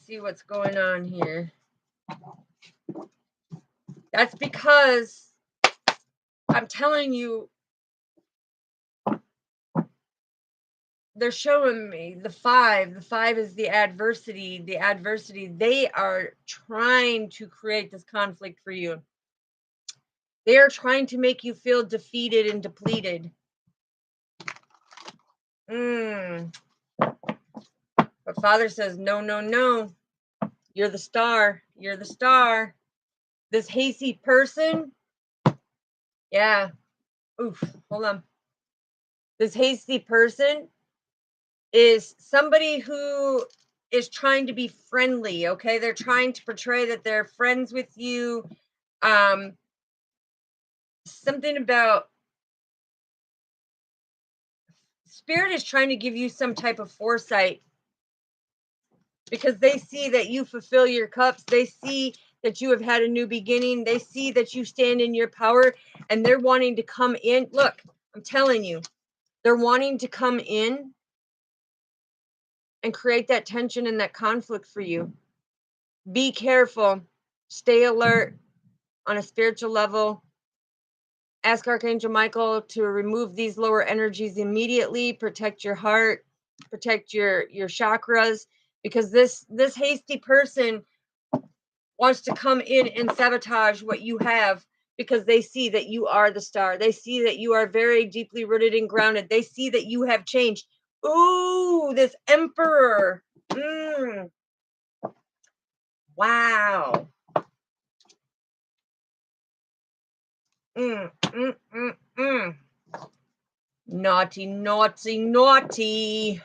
see what's going on here. That's because I'm telling you, they're showing me the 5. The 5 is the adversity. The adversity. They are trying to create this conflict for you. They are trying to make you feel defeated and depleted. But Father says, no, no, no. You're the star. You're the star. This hasty person. Yeah. Oof. Hold on. This hasty person is somebody who is trying to be friendly. Okay. They're trying to portray that they're friends with you. Something about Spirit is trying to give you some type of foresight because they see that you fulfill your cups. They see that you have had a new beginning. They see that you stand in your power, and they're wanting to come in. Look, I'm telling you, they're wanting to come in and create that tension and that conflict for you. Be careful. Stay alert on a spiritual level. Ask Archangel Michael to remove these lower energies immediately. Protect your heart, protect your chakras, because this hasty person wants to come in and sabotage what you have because they see that you are the star. They see that you are very deeply rooted and grounded. They see that you have changed. Ooh, this emperor. Wow. Naughty, naughty, naughty.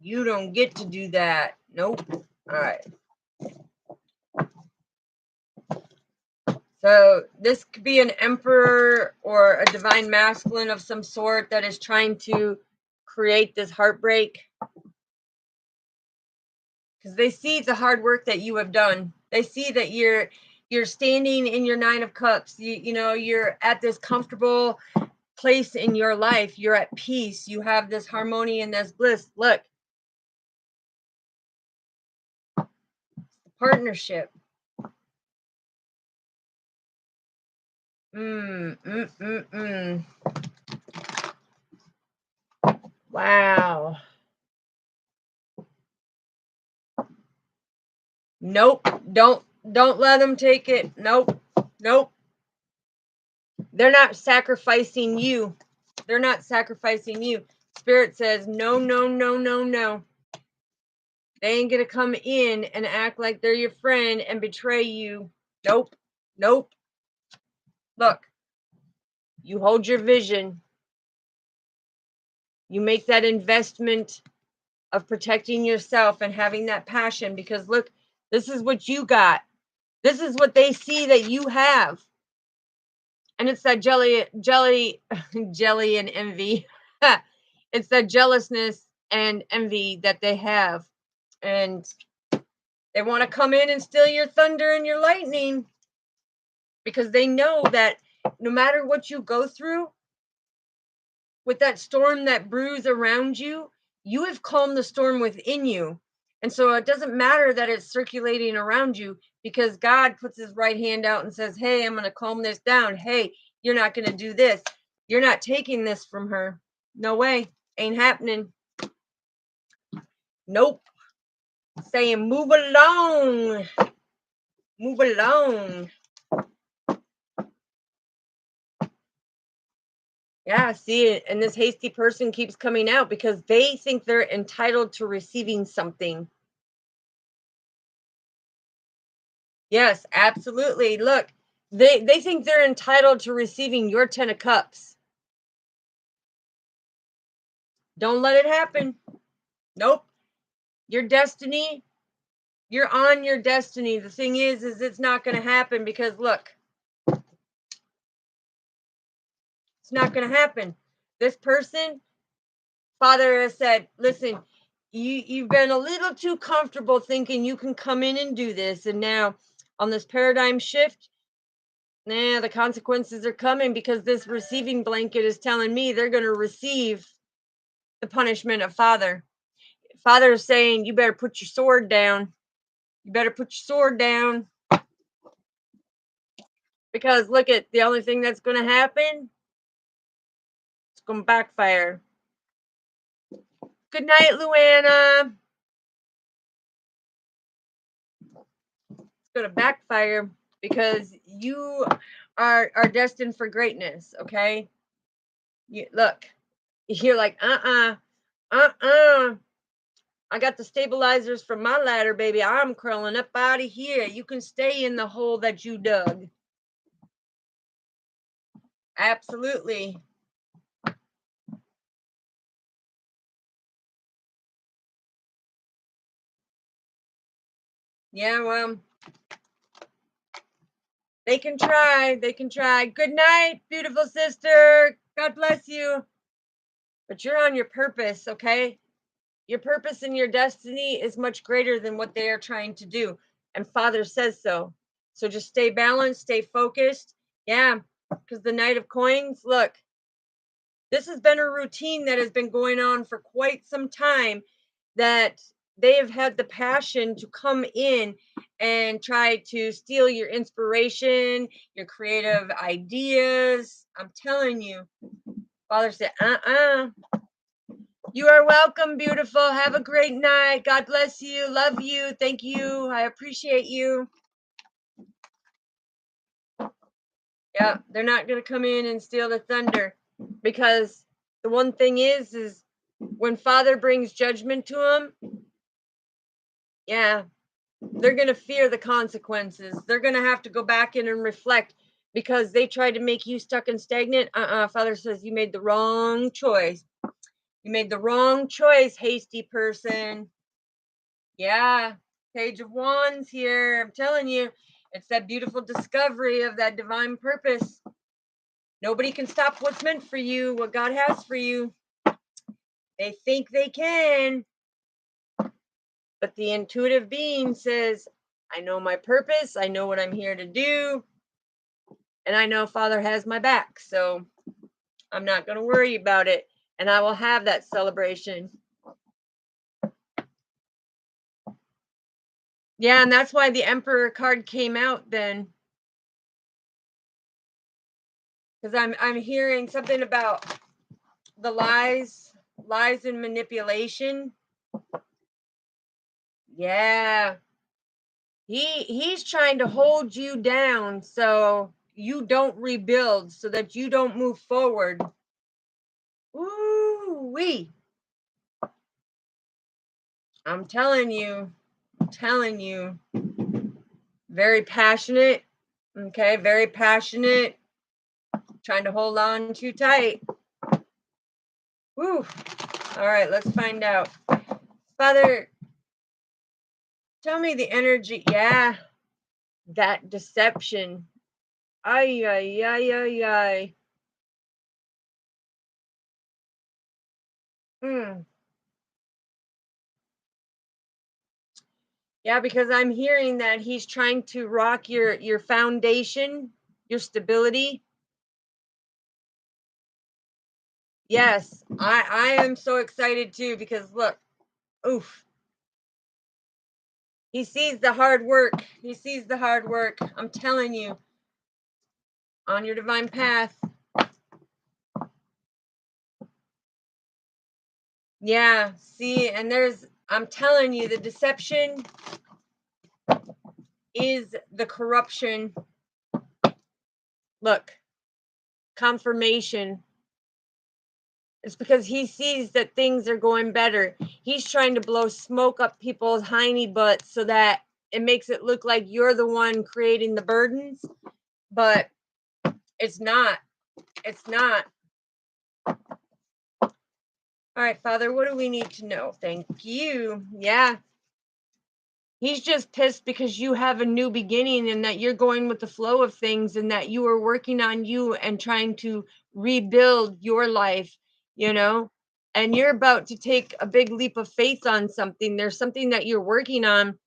You don't get to do that. Nope. All right. So this could be an emperor or a divine masculine of some sort that is trying to create this heartbreak because they see the hard work that you have done. They see that you're standing in your 9 of cups. You know, you're at this comfortable place in your life. You're at peace. You have this harmony and this bliss. Look, partnership. Wow. Nope. Don't let them take it. Nope. Nope. They're not sacrificing you. They're not sacrificing you. Spirit says, no, no, no, no, no. They ain't gonna come in and act like they're your friend and betray you. Nope. Nope. Look, you hold your vision. You make that investment of protecting yourself and having that passion because look, this is what you got. This is what they see that you have. And it's that jelly and envy. It's that jealousness and envy that they have. And they want to come in and steal your thunder and your lightning because they know that no matter what you go through with that storm that brews around you, you have calmed the storm within you. And so it doesn't matter that it's circulating around you because God puts his right hand out and says, hey, I'm going to calm this down. Hey, you're not going to do this. You're not taking this from her. No way. Ain't happening. Nope. Saying, move along. Move along. Yeah, see it. And this hasty person keeps coming out because they think they're entitled to receiving something. Yes, absolutely. Look, they think they're entitled to receiving your 10 of cups. Don't let it happen. Nope. Your destiny, you're on your destiny. The thing is it's not going to happen because look, it's not going to happen. This person, Father has said, listen, you've been a little too comfortable thinking you can come in and do this, and now on this paradigm shift, nah, the consequences are coming because this receiving blanket is telling me they're going to receive the punishment of Father. Father is saying, you better put your sword down. You better put your sword down because look at the only thing that's going to happen, it's going to backfire. Good night, Luana. It's going to backfire because you are destined for greatness. Okay, you look, you're like I got the stabilizers from my ladder, baby. I'm crawling up out of here. You can stay in the hole that you dug. Absolutely. Yeah, well, they can try. They can try. Good night, beautiful sister. God bless you. But you're on your purpose, okay? Your purpose and your destiny is much greater than what they are trying to do. And Father says so. So just stay balanced, stay focused. Yeah, because the Knight of Coins, look, this has been a routine that has been going on for quite some time, that they have had the passion to come in and try to steal your inspiration, your creative ideas. I'm telling you, Father said, you are welcome, beautiful. Have a great night. God bless you. Love you. Thank you. I appreciate you. Yeah, they're not going to come in and steal the thunder because the one thing is when Father brings judgment to them, yeah, they're going to fear the consequences. They're going to have to go back in and reflect because they tried to make you stuck and stagnant. Father says you made the wrong choice. You made the wrong choice, hasty person. Yeah, Page of Wands here. I'm telling you, it's that beautiful discovery of that divine purpose. Nobody can stop what's meant for you, what God has for you. They think they can, but the intuitive being says, I know my purpose, I know what I'm here to do, and I know Father has my back. So I'm not going to worry about it, and I will have that celebration. Yeah, and that's why the Emperor card came out then. Because I'm hearing something about the lies and manipulation. Yeah, he's trying to hold you down so you don't rebuild, so that you don't move forward. Ooh wee, I'm telling you, very passionate. Okay, very passionate, trying to hold on too tight. Woo. All right, let's find out. Father, tell me the energy. Yeah, that deception. Ay, ay, ay, ay, ay. Hmm. Yeah, because I'm hearing that he's trying to rock your foundation, your stability. Yes, I am so excited too because look, oof. He sees the hard work. He sees the hard work. I'm telling you, on your divine path. Yeah, see, and I'm telling you, the deception is the corruption. Look, confirmation. It's because he sees that things are going better. He's trying to blow smoke up people's hiney butts so that it makes it look like you're the one creating the burdens, but it's not. It's not. All right, Father, what do we need to know? Thank you. Yeah. He's just pissed because you have a new beginning and that you're going with the flow of things and that you are working on you and trying to rebuild your life, you know? And you're about to take a big leap of faith on something. There's something that you're working on.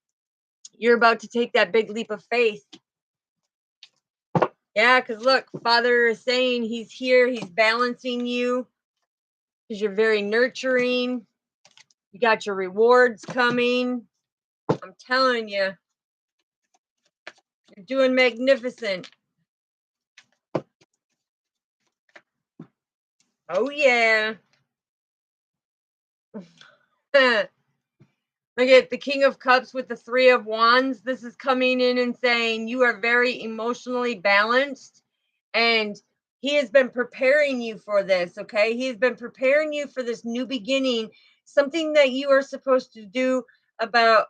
You're about to take that big leap of faith. Yeah, because look, Father is saying he's here, he's balancing you because you're very nurturing. You got your rewards coming. I'm telling you, you're doing magnificent. Oh, yeah. Look at the King of Cups with the Three of Wands. This is coming in and saying you are very emotionally balanced, and he has been preparing you for this, okay? He has been preparing you for this new beginning, something that you are supposed to do about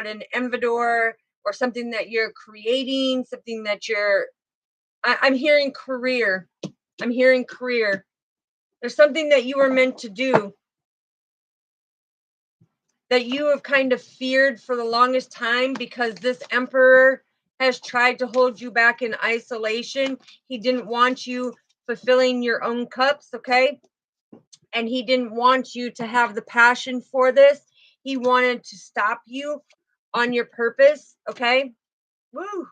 an envidor or something that you're creating, something that I'm hearing career. I'm hearing career. There's something that you were meant to do that you have kind of feared for the longest time because this emperor has tried to hold you back in isolation. He didn't want you fulfilling your own cups, okay? And he didn't want you to have the passion for this. He wanted to stop you on your purpose, okay? Woo.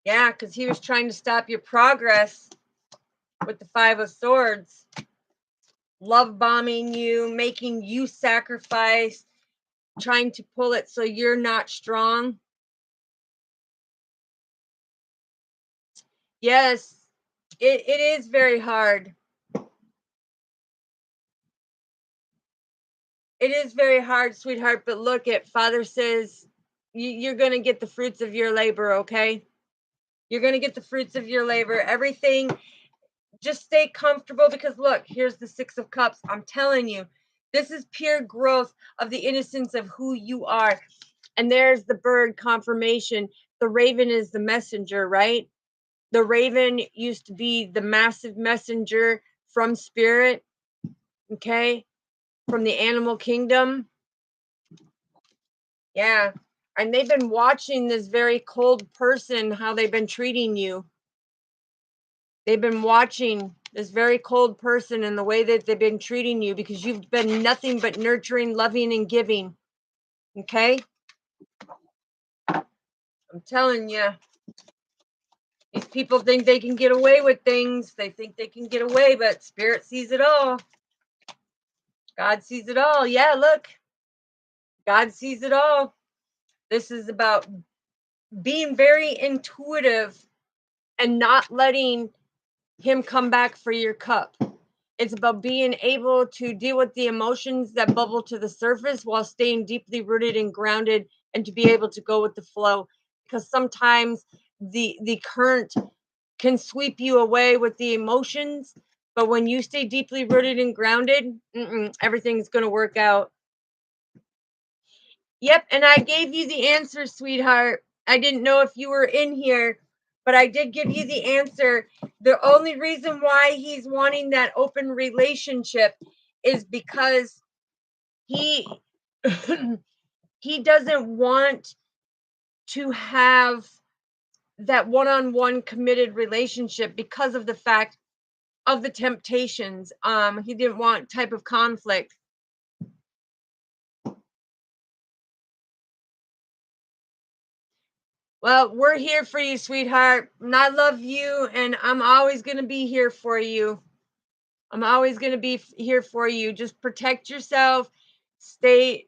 Yeah, because he was trying to stop your progress with the Five of Swords, love bombing you, making you sacrifice, trying to pull it so you're not strong. Yes, it is very hard. It is very hard, sweetheart, but look, it Father says you're going to get the fruits of your labor, okay? You're going to get the fruits of your labor. Everything, just stay comfortable because look, here's the Six of Cups. I'm telling you, this is pure growth of the innocence of who you are. And there's the bird confirmation. The raven is the messenger, right? The raven used to be the massive messenger from spirit, okay? From the animal kingdom. Yeah. And they've been watching this very cold person, how they've been treating you. They've been watching this very cold person and the way that they've been treating you because you've been nothing but nurturing, loving, and giving. Okay? I'm telling you, these people think they can get away with things. They think they can get away, but Spirit sees it all. God sees it all. Yeah, look. God sees it all. This is about being very intuitive and not letting him come back for your cup. It's about being able to deal with the emotions that bubble to the surface while staying deeply rooted and grounded and to be able to go with the flow. Because sometimes the current can sweep you away with the emotions, but when you stay deeply rooted and grounded, everything's going to work out. Yep, and I gave you the answer, sweetheart. I didn't know if you were in here, but I did give you the answer. The only reason why he's wanting that open relationship is because he he doesn't want to have that one-on-one committed relationship because of the fact of the temptations. He didn't want type of conflict. Well, we're here for you, sweetheart. And I love you, and I'm always going to be here for you. I'm always going to be here for you. Just protect yourself. Stay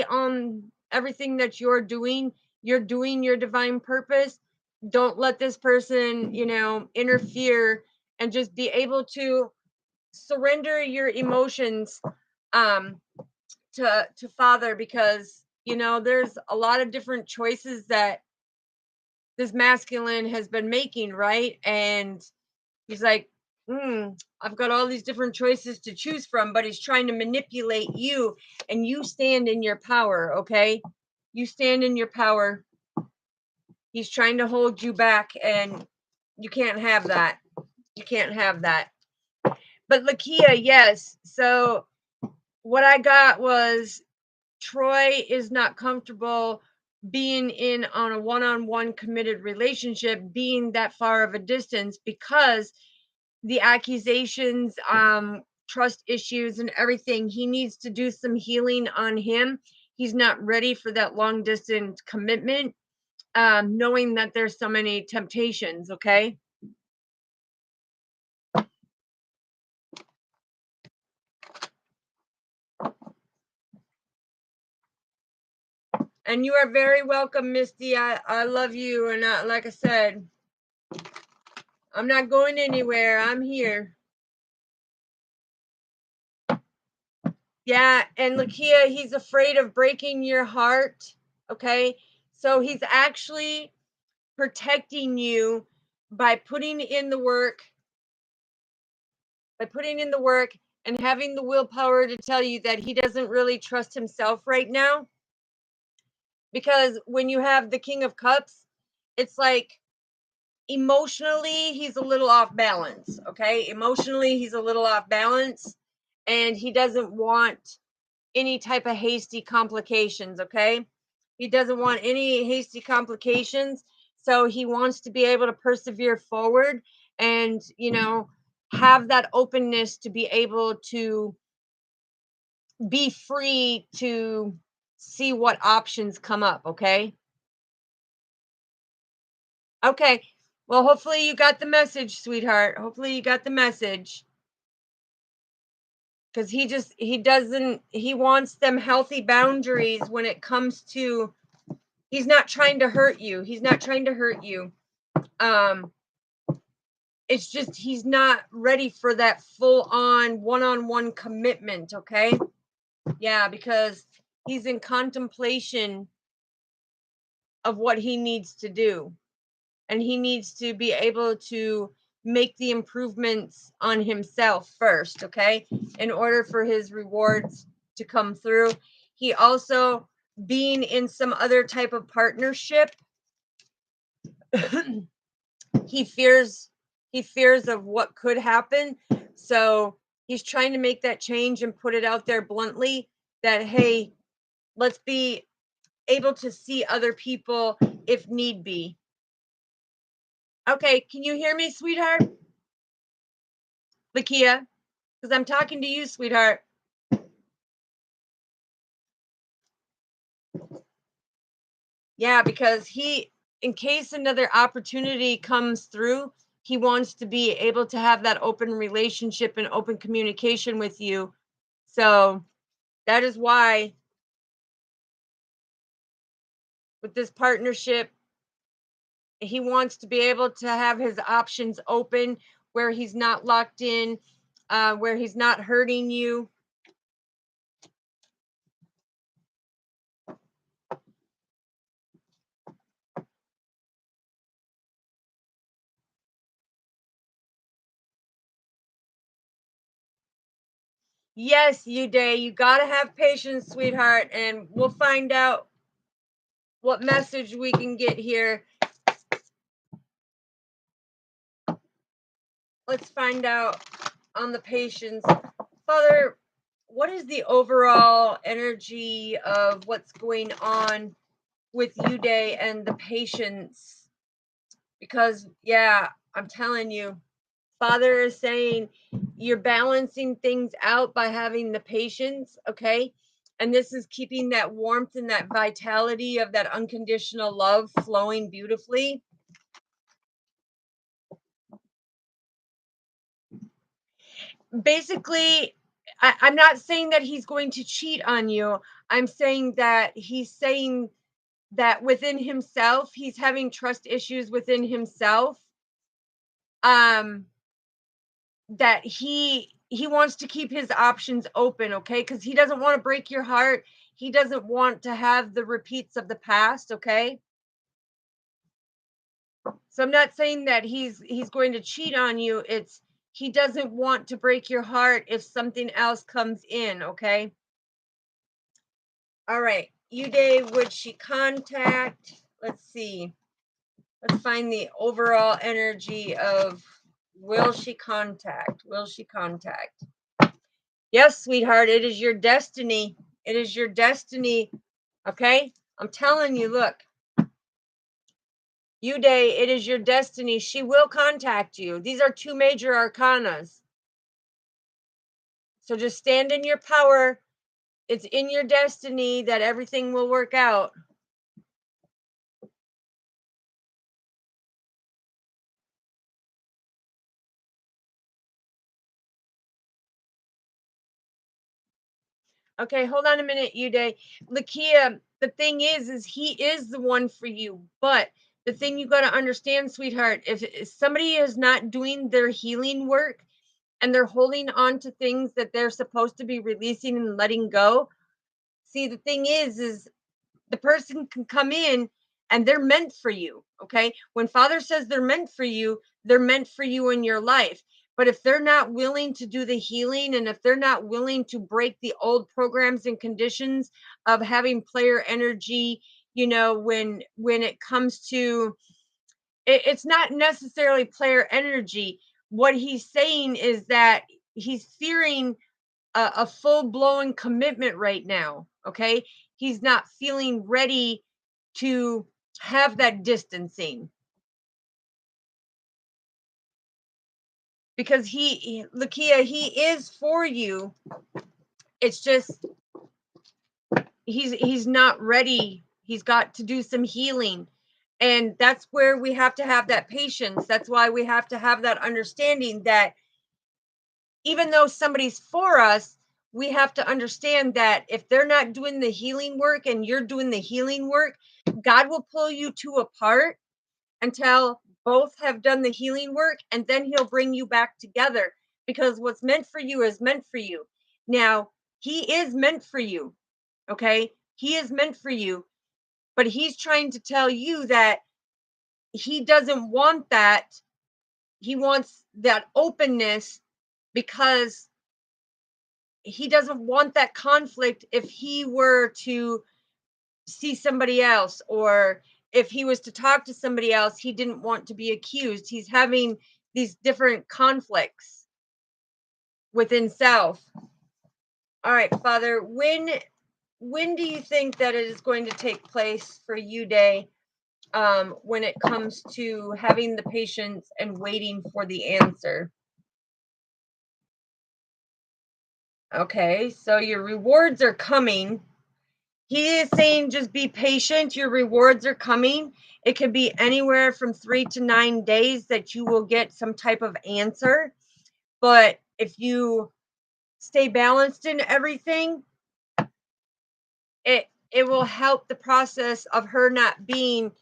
on everything that you're doing. You're doing your divine purpose. Don't let this person, interfere, and just be able to surrender your emotions um to Father, because there's a lot of different choices that this masculine has been making, right? And He's like, I've got all these different choices to choose from, but he's trying to manipulate you, and you stand in your power, okay? You stand in your power. He's trying to hold you back, and you can't have that. You can't have that. But Lakia, yes. So what I got was Troy is not comfortable being in on a one-on-one committed relationship, being that far of a distance, because the accusations, trust issues and everything. He needs to do some healing on him. He's not ready for that long distance commitment, knowing that there's so many temptations, okay? And you are very welcome, Misty. I love you. And like I said, I'm not going anywhere. I'm here. Yeah. And Lakia, he's afraid of breaking your heart. Okay. So he's actually protecting you by putting in the work, and having the willpower to tell you that he doesn't really trust himself right now. Because when you have the King of Cups, it's like emotionally he's a little off balance, okay? Emotionally he's a little off balance, and he doesn't want any type of hasty complications, okay? He doesn't want any hasty complications, so he wants to be able to persevere forward and, have that openness to be able to be free to see what options come up, okay? Okay. Well, hopefully you got the message, sweetheart. Hopefully you got the message. Because he wants them healthy boundaries when it comes to, he's not trying to hurt you. He's not trying to hurt you. It's just he's not ready for that full on one-on-one commitment, okay? Yeah, because he's in contemplation of what he needs to do. And he needs to be able to make the improvements on himself first, okay, in order for his rewards to come through. He also, being in some other type of partnership, he fears of what could happen. So he's trying to make that change and put it out there bluntly that, hey, let's be able to see other people if need be. Okay, can you hear me, sweetheart? Lakia, because I'm talking to you, sweetheart. Yeah, because in case another opportunity comes through, he wants to be able to have that open relationship and open communication with you. So that is why, with this partnership, he wants to be able to have his options open, where he's not locked in, where he's not hurting you. Yes, Uday, you got to have patience, sweetheart, and we'll find out what message we can get here. Let's find out on the patience. Father, what is the overall energy of what's going on with Uday and the patience? Because, yeah, I'm telling you, Father is saying you're balancing things out by having the patience, okay? And this is keeping that warmth and that vitality of that unconditional love flowing beautifully. Basically, I'm not saying that he's going to cheat on you. I'm saying that he's saying that within himself, he's having trust issues within himself. That he wants to keep his options open, okay? Because he doesn't want to break your heart. He doesn't want to have the repeats of the past, okay? So I'm not saying that he's going to cheat on you. It's he doesn't want to break your heart if something else comes in, okay? All right. You day, would she contact? Let's see. Let's find the overall energy of will she contact? Will she contact? Yes, sweetheart, it is your destiny. It is your destiny. Okay? I'm telling you, look, you day, it is your destiny. She will contact you. These are two major arcanas. So just stand in your power. It's in your destiny that everything will work out. Okay, hold on a minute, Uday. Lakia, the thing is he is the one for you. But the thing you got to understand, sweetheart, if somebody is not doing their healing work and they're holding on to things that they're supposed to be releasing and letting go, see, the thing is the person can come in and they're meant for you. Okay. When Father says they're meant for you in your life. But if they're not willing to do the healing and if they're not willing to break the old programs and conditions of having player energy, when it comes to it's not necessarily player energy. What he's saying is that he's fearing a full-blown commitment right now. Okay, he's not feeling ready to have that distancing because Lakia, he is for you. It's just he's not ready. He's got to do some healing, and that's where we have to have that patience. That's why we have to have that understanding that even though somebody's for us, we have to understand that if they're not doing the healing work and you're doing the healing work, God will pull you two apart until both have done the healing work, and then he'll bring you back together because what's meant for you is meant for you. Now, he is meant for you, okay? He is meant for you, but he's trying to tell you that he doesn't want that. He wants that openness because he doesn't want that conflict if he were to see somebody else or if he was to talk to somebody else he didn't want to be accused. He's having these different conflicts within self. All right, Father, when do you think that it is going to take place for you day, when it comes to having the patience and waiting for the answer? Okay, so your rewards are coming. He is saying just be patient. Your rewards are coming. It could be anywhere from 3 to 9 days that you will get some type of answer. But if you stay balanced in everything, it will help the process of her not being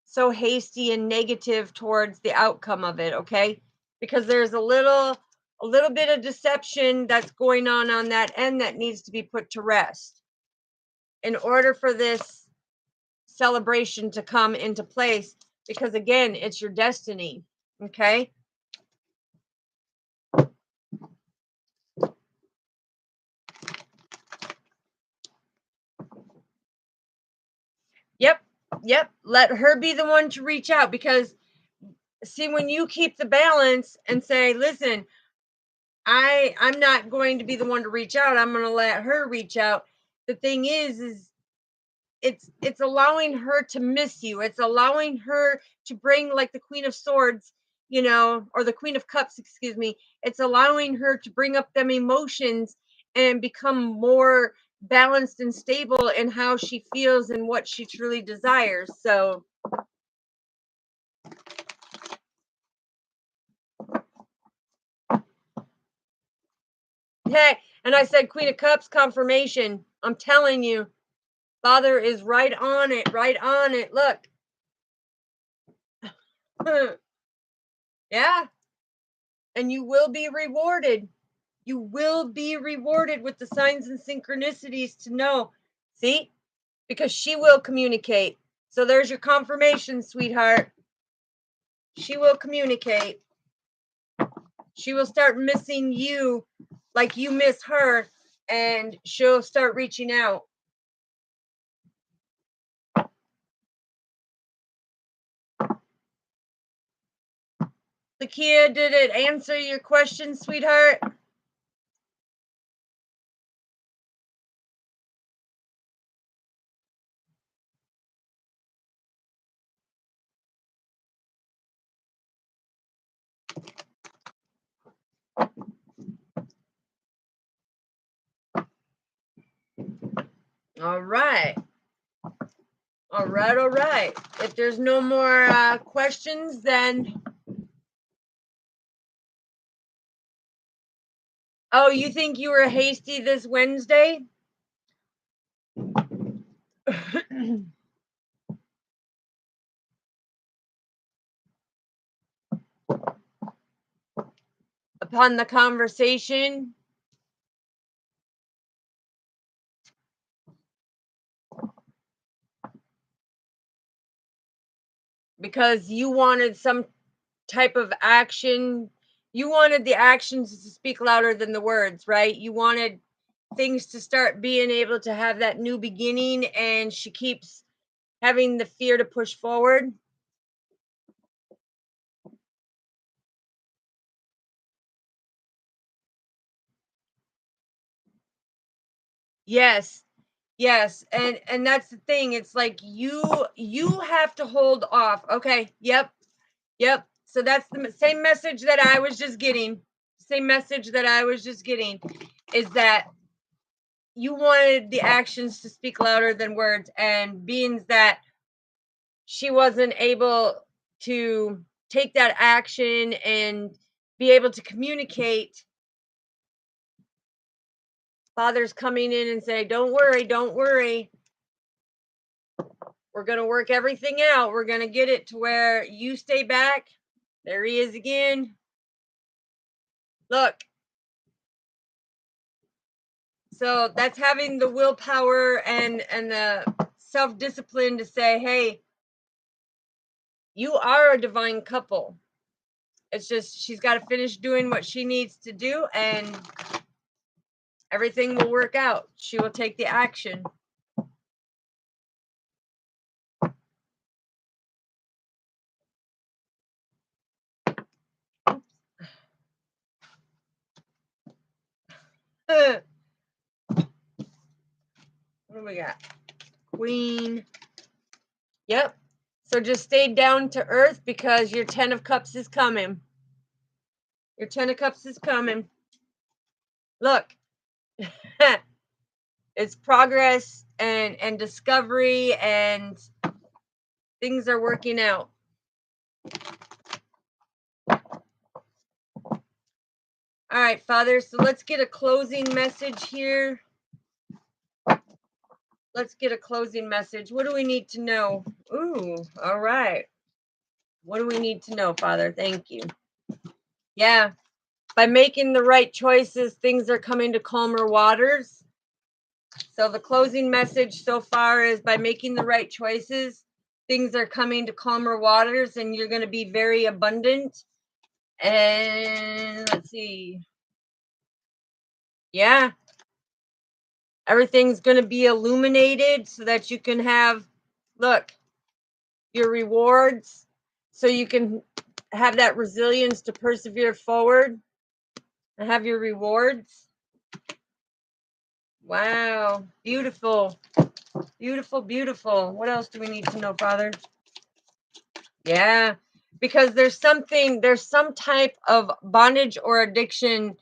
so hasty and negative towards the outcome of it, okay? Because there's a little bit of deception that's going on that end that needs to be put to rest in order for this celebration to come into place because again it's your destiny. Okay, yep, yep, let her be the one to reach out because see when you keep the balance and say listen, I'm not going to be the one to reach out, I'm going to let her reach out. The thing is it's allowing her to miss you. It's allowing her to bring like the Queen of Swords, or the Queen of Cups, excuse me. It's allowing her to bring up them emotions and become more balanced and stable in how she feels and what she truly desires. So, hey, and I said Queen of Cups confirmation. I'm telling you, Father is right on it, right on it. Look. Yeah, and you will be rewarded. You will be rewarded with the signs and synchronicities to know. See? Because she will communicate. So there's your confirmation, sweetheart. She will communicate. She will start missing you like you miss her, and she'll start reaching out. Lakia, did it answer your question, sweetheart? All right. All right, all right. If there's no more questions, then... Oh, you think you were hasty this Wednesday? Upon the conversation? Because you wanted some type of action. You wanted the actions to speak louder than the words, right? You wanted things to start being able to have that new beginning, and she keeps having the fear to push forward. Yes. Yes, and that's the thing. It's like you have to hold off. Okay. Yep. Yep. So that's the same message that I was just getting. Same message that I was just getting is that you wanted the actions to speak louder than words, and being that she wasn't able to take that action and be able to communicate, Father's coming in and say, don't worry, don't worry. We're going to work everything out. We're going to get it to where you stay back. There he is again. Look. So that's having the willpower and the self-discipline to say, hey, you are a divine couple. It's just she's got to finish doing what she needs to do, and everything will work out. She will take the action. What do we got? Queen. Yep. So just stay down to earth, because your 10 of Cups is coming. Your 10 of Cups is coming. Look. It's progress and discovery, and things are working out. All right, Father, so let's get a closing message here. Let's get a closing message. What do we need to know? Ooh, all right. What do we need to know, Father? Thank you. Yeah, by making the right choices, things are coming to calmer waters. So the closing message so far is, by making the right choices, things are coming to calmer waters, and you're going to be very abundant. And let's see. Yeah. Everything's going to be illuminated so that you can have, look, your rewards, so you can have that resilience to persevere forward and have your rewards. Wow. Beautiful. Beautiful, beautiful. What else do we need to know, Father? Yeah. Because there's some type of bondage or addiction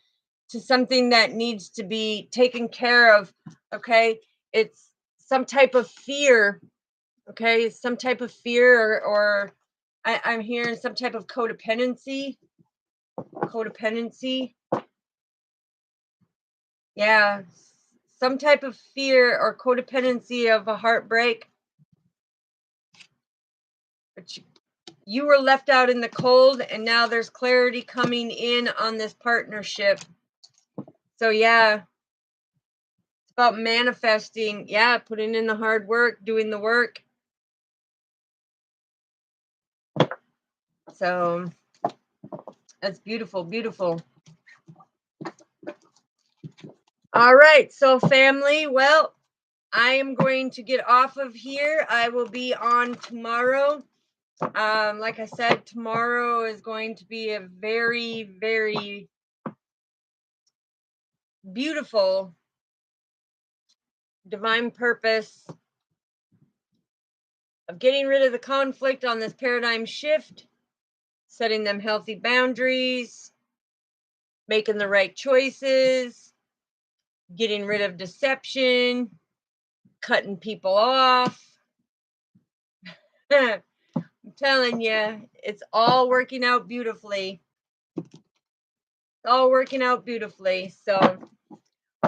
to something that needs to be taken care of. Okay. It's some type of fear. Okay. Some type of fear, or I'm hearing some type of codependency. Yeah. Some type of fear or codependency of a heartbreak. But you were left out in the cold, and now there's clarity coming in on this partnership. So yeah, it's about manifesting. Yeah, putting in the hard work, doing the work. So that's beautiful, beautiful. All right, so family, well, I am going to get off of here. I will be on tomorrow. Like I said, tomorrow is going to be a very, very beautiful divine purpose of getting rid of the conflict on this paradigm shift, setting them healthy boundaries, making the right choices, getting rid of deception, cutting people off. I'm telling you, it's all working out beautifully. It's all working out beautifully. So,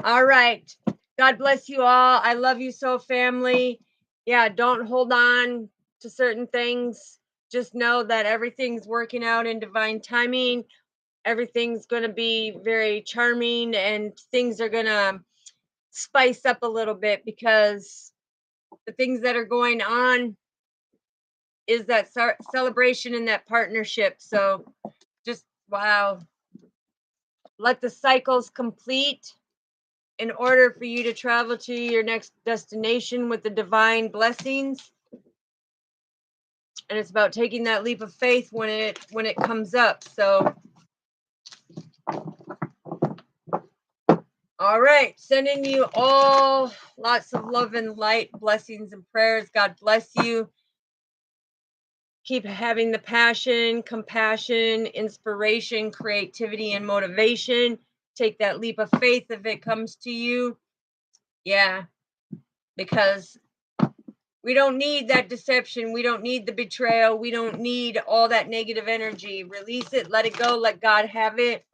all right. God bless you all. I love you so, family. Yeah, don't hold on to certain things. Just know that everything's working out in divine timing. Everything's going to be very charming, and things are going to spice up a little bit, because the things that are going on is that celebration and that partnership. So just, wow, let the cycles complete in order for you to travel to your next destination with the divine blessings. And it's about taking that leap of faith when it comes up. So, all right, sending you all lots of love and light, blessings and prayers. God bless you. Keep having the passion, compassion, inspiration, creativity, and motivation. Take that leap of faith if it comes to you. Yeah, because we don't need that deception. We don't need the betrayal. We don't need all that negative energy. Release it, let it go, let God have it,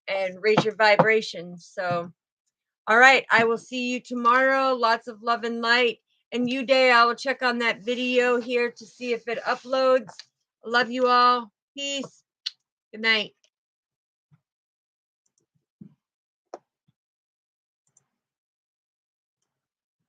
and raise your vibrations. So, all right, I will see you tomorrow. Lots of love and light. And you, Day, I will check on that video here to see if it uploads. Love you all. Peace. Good night.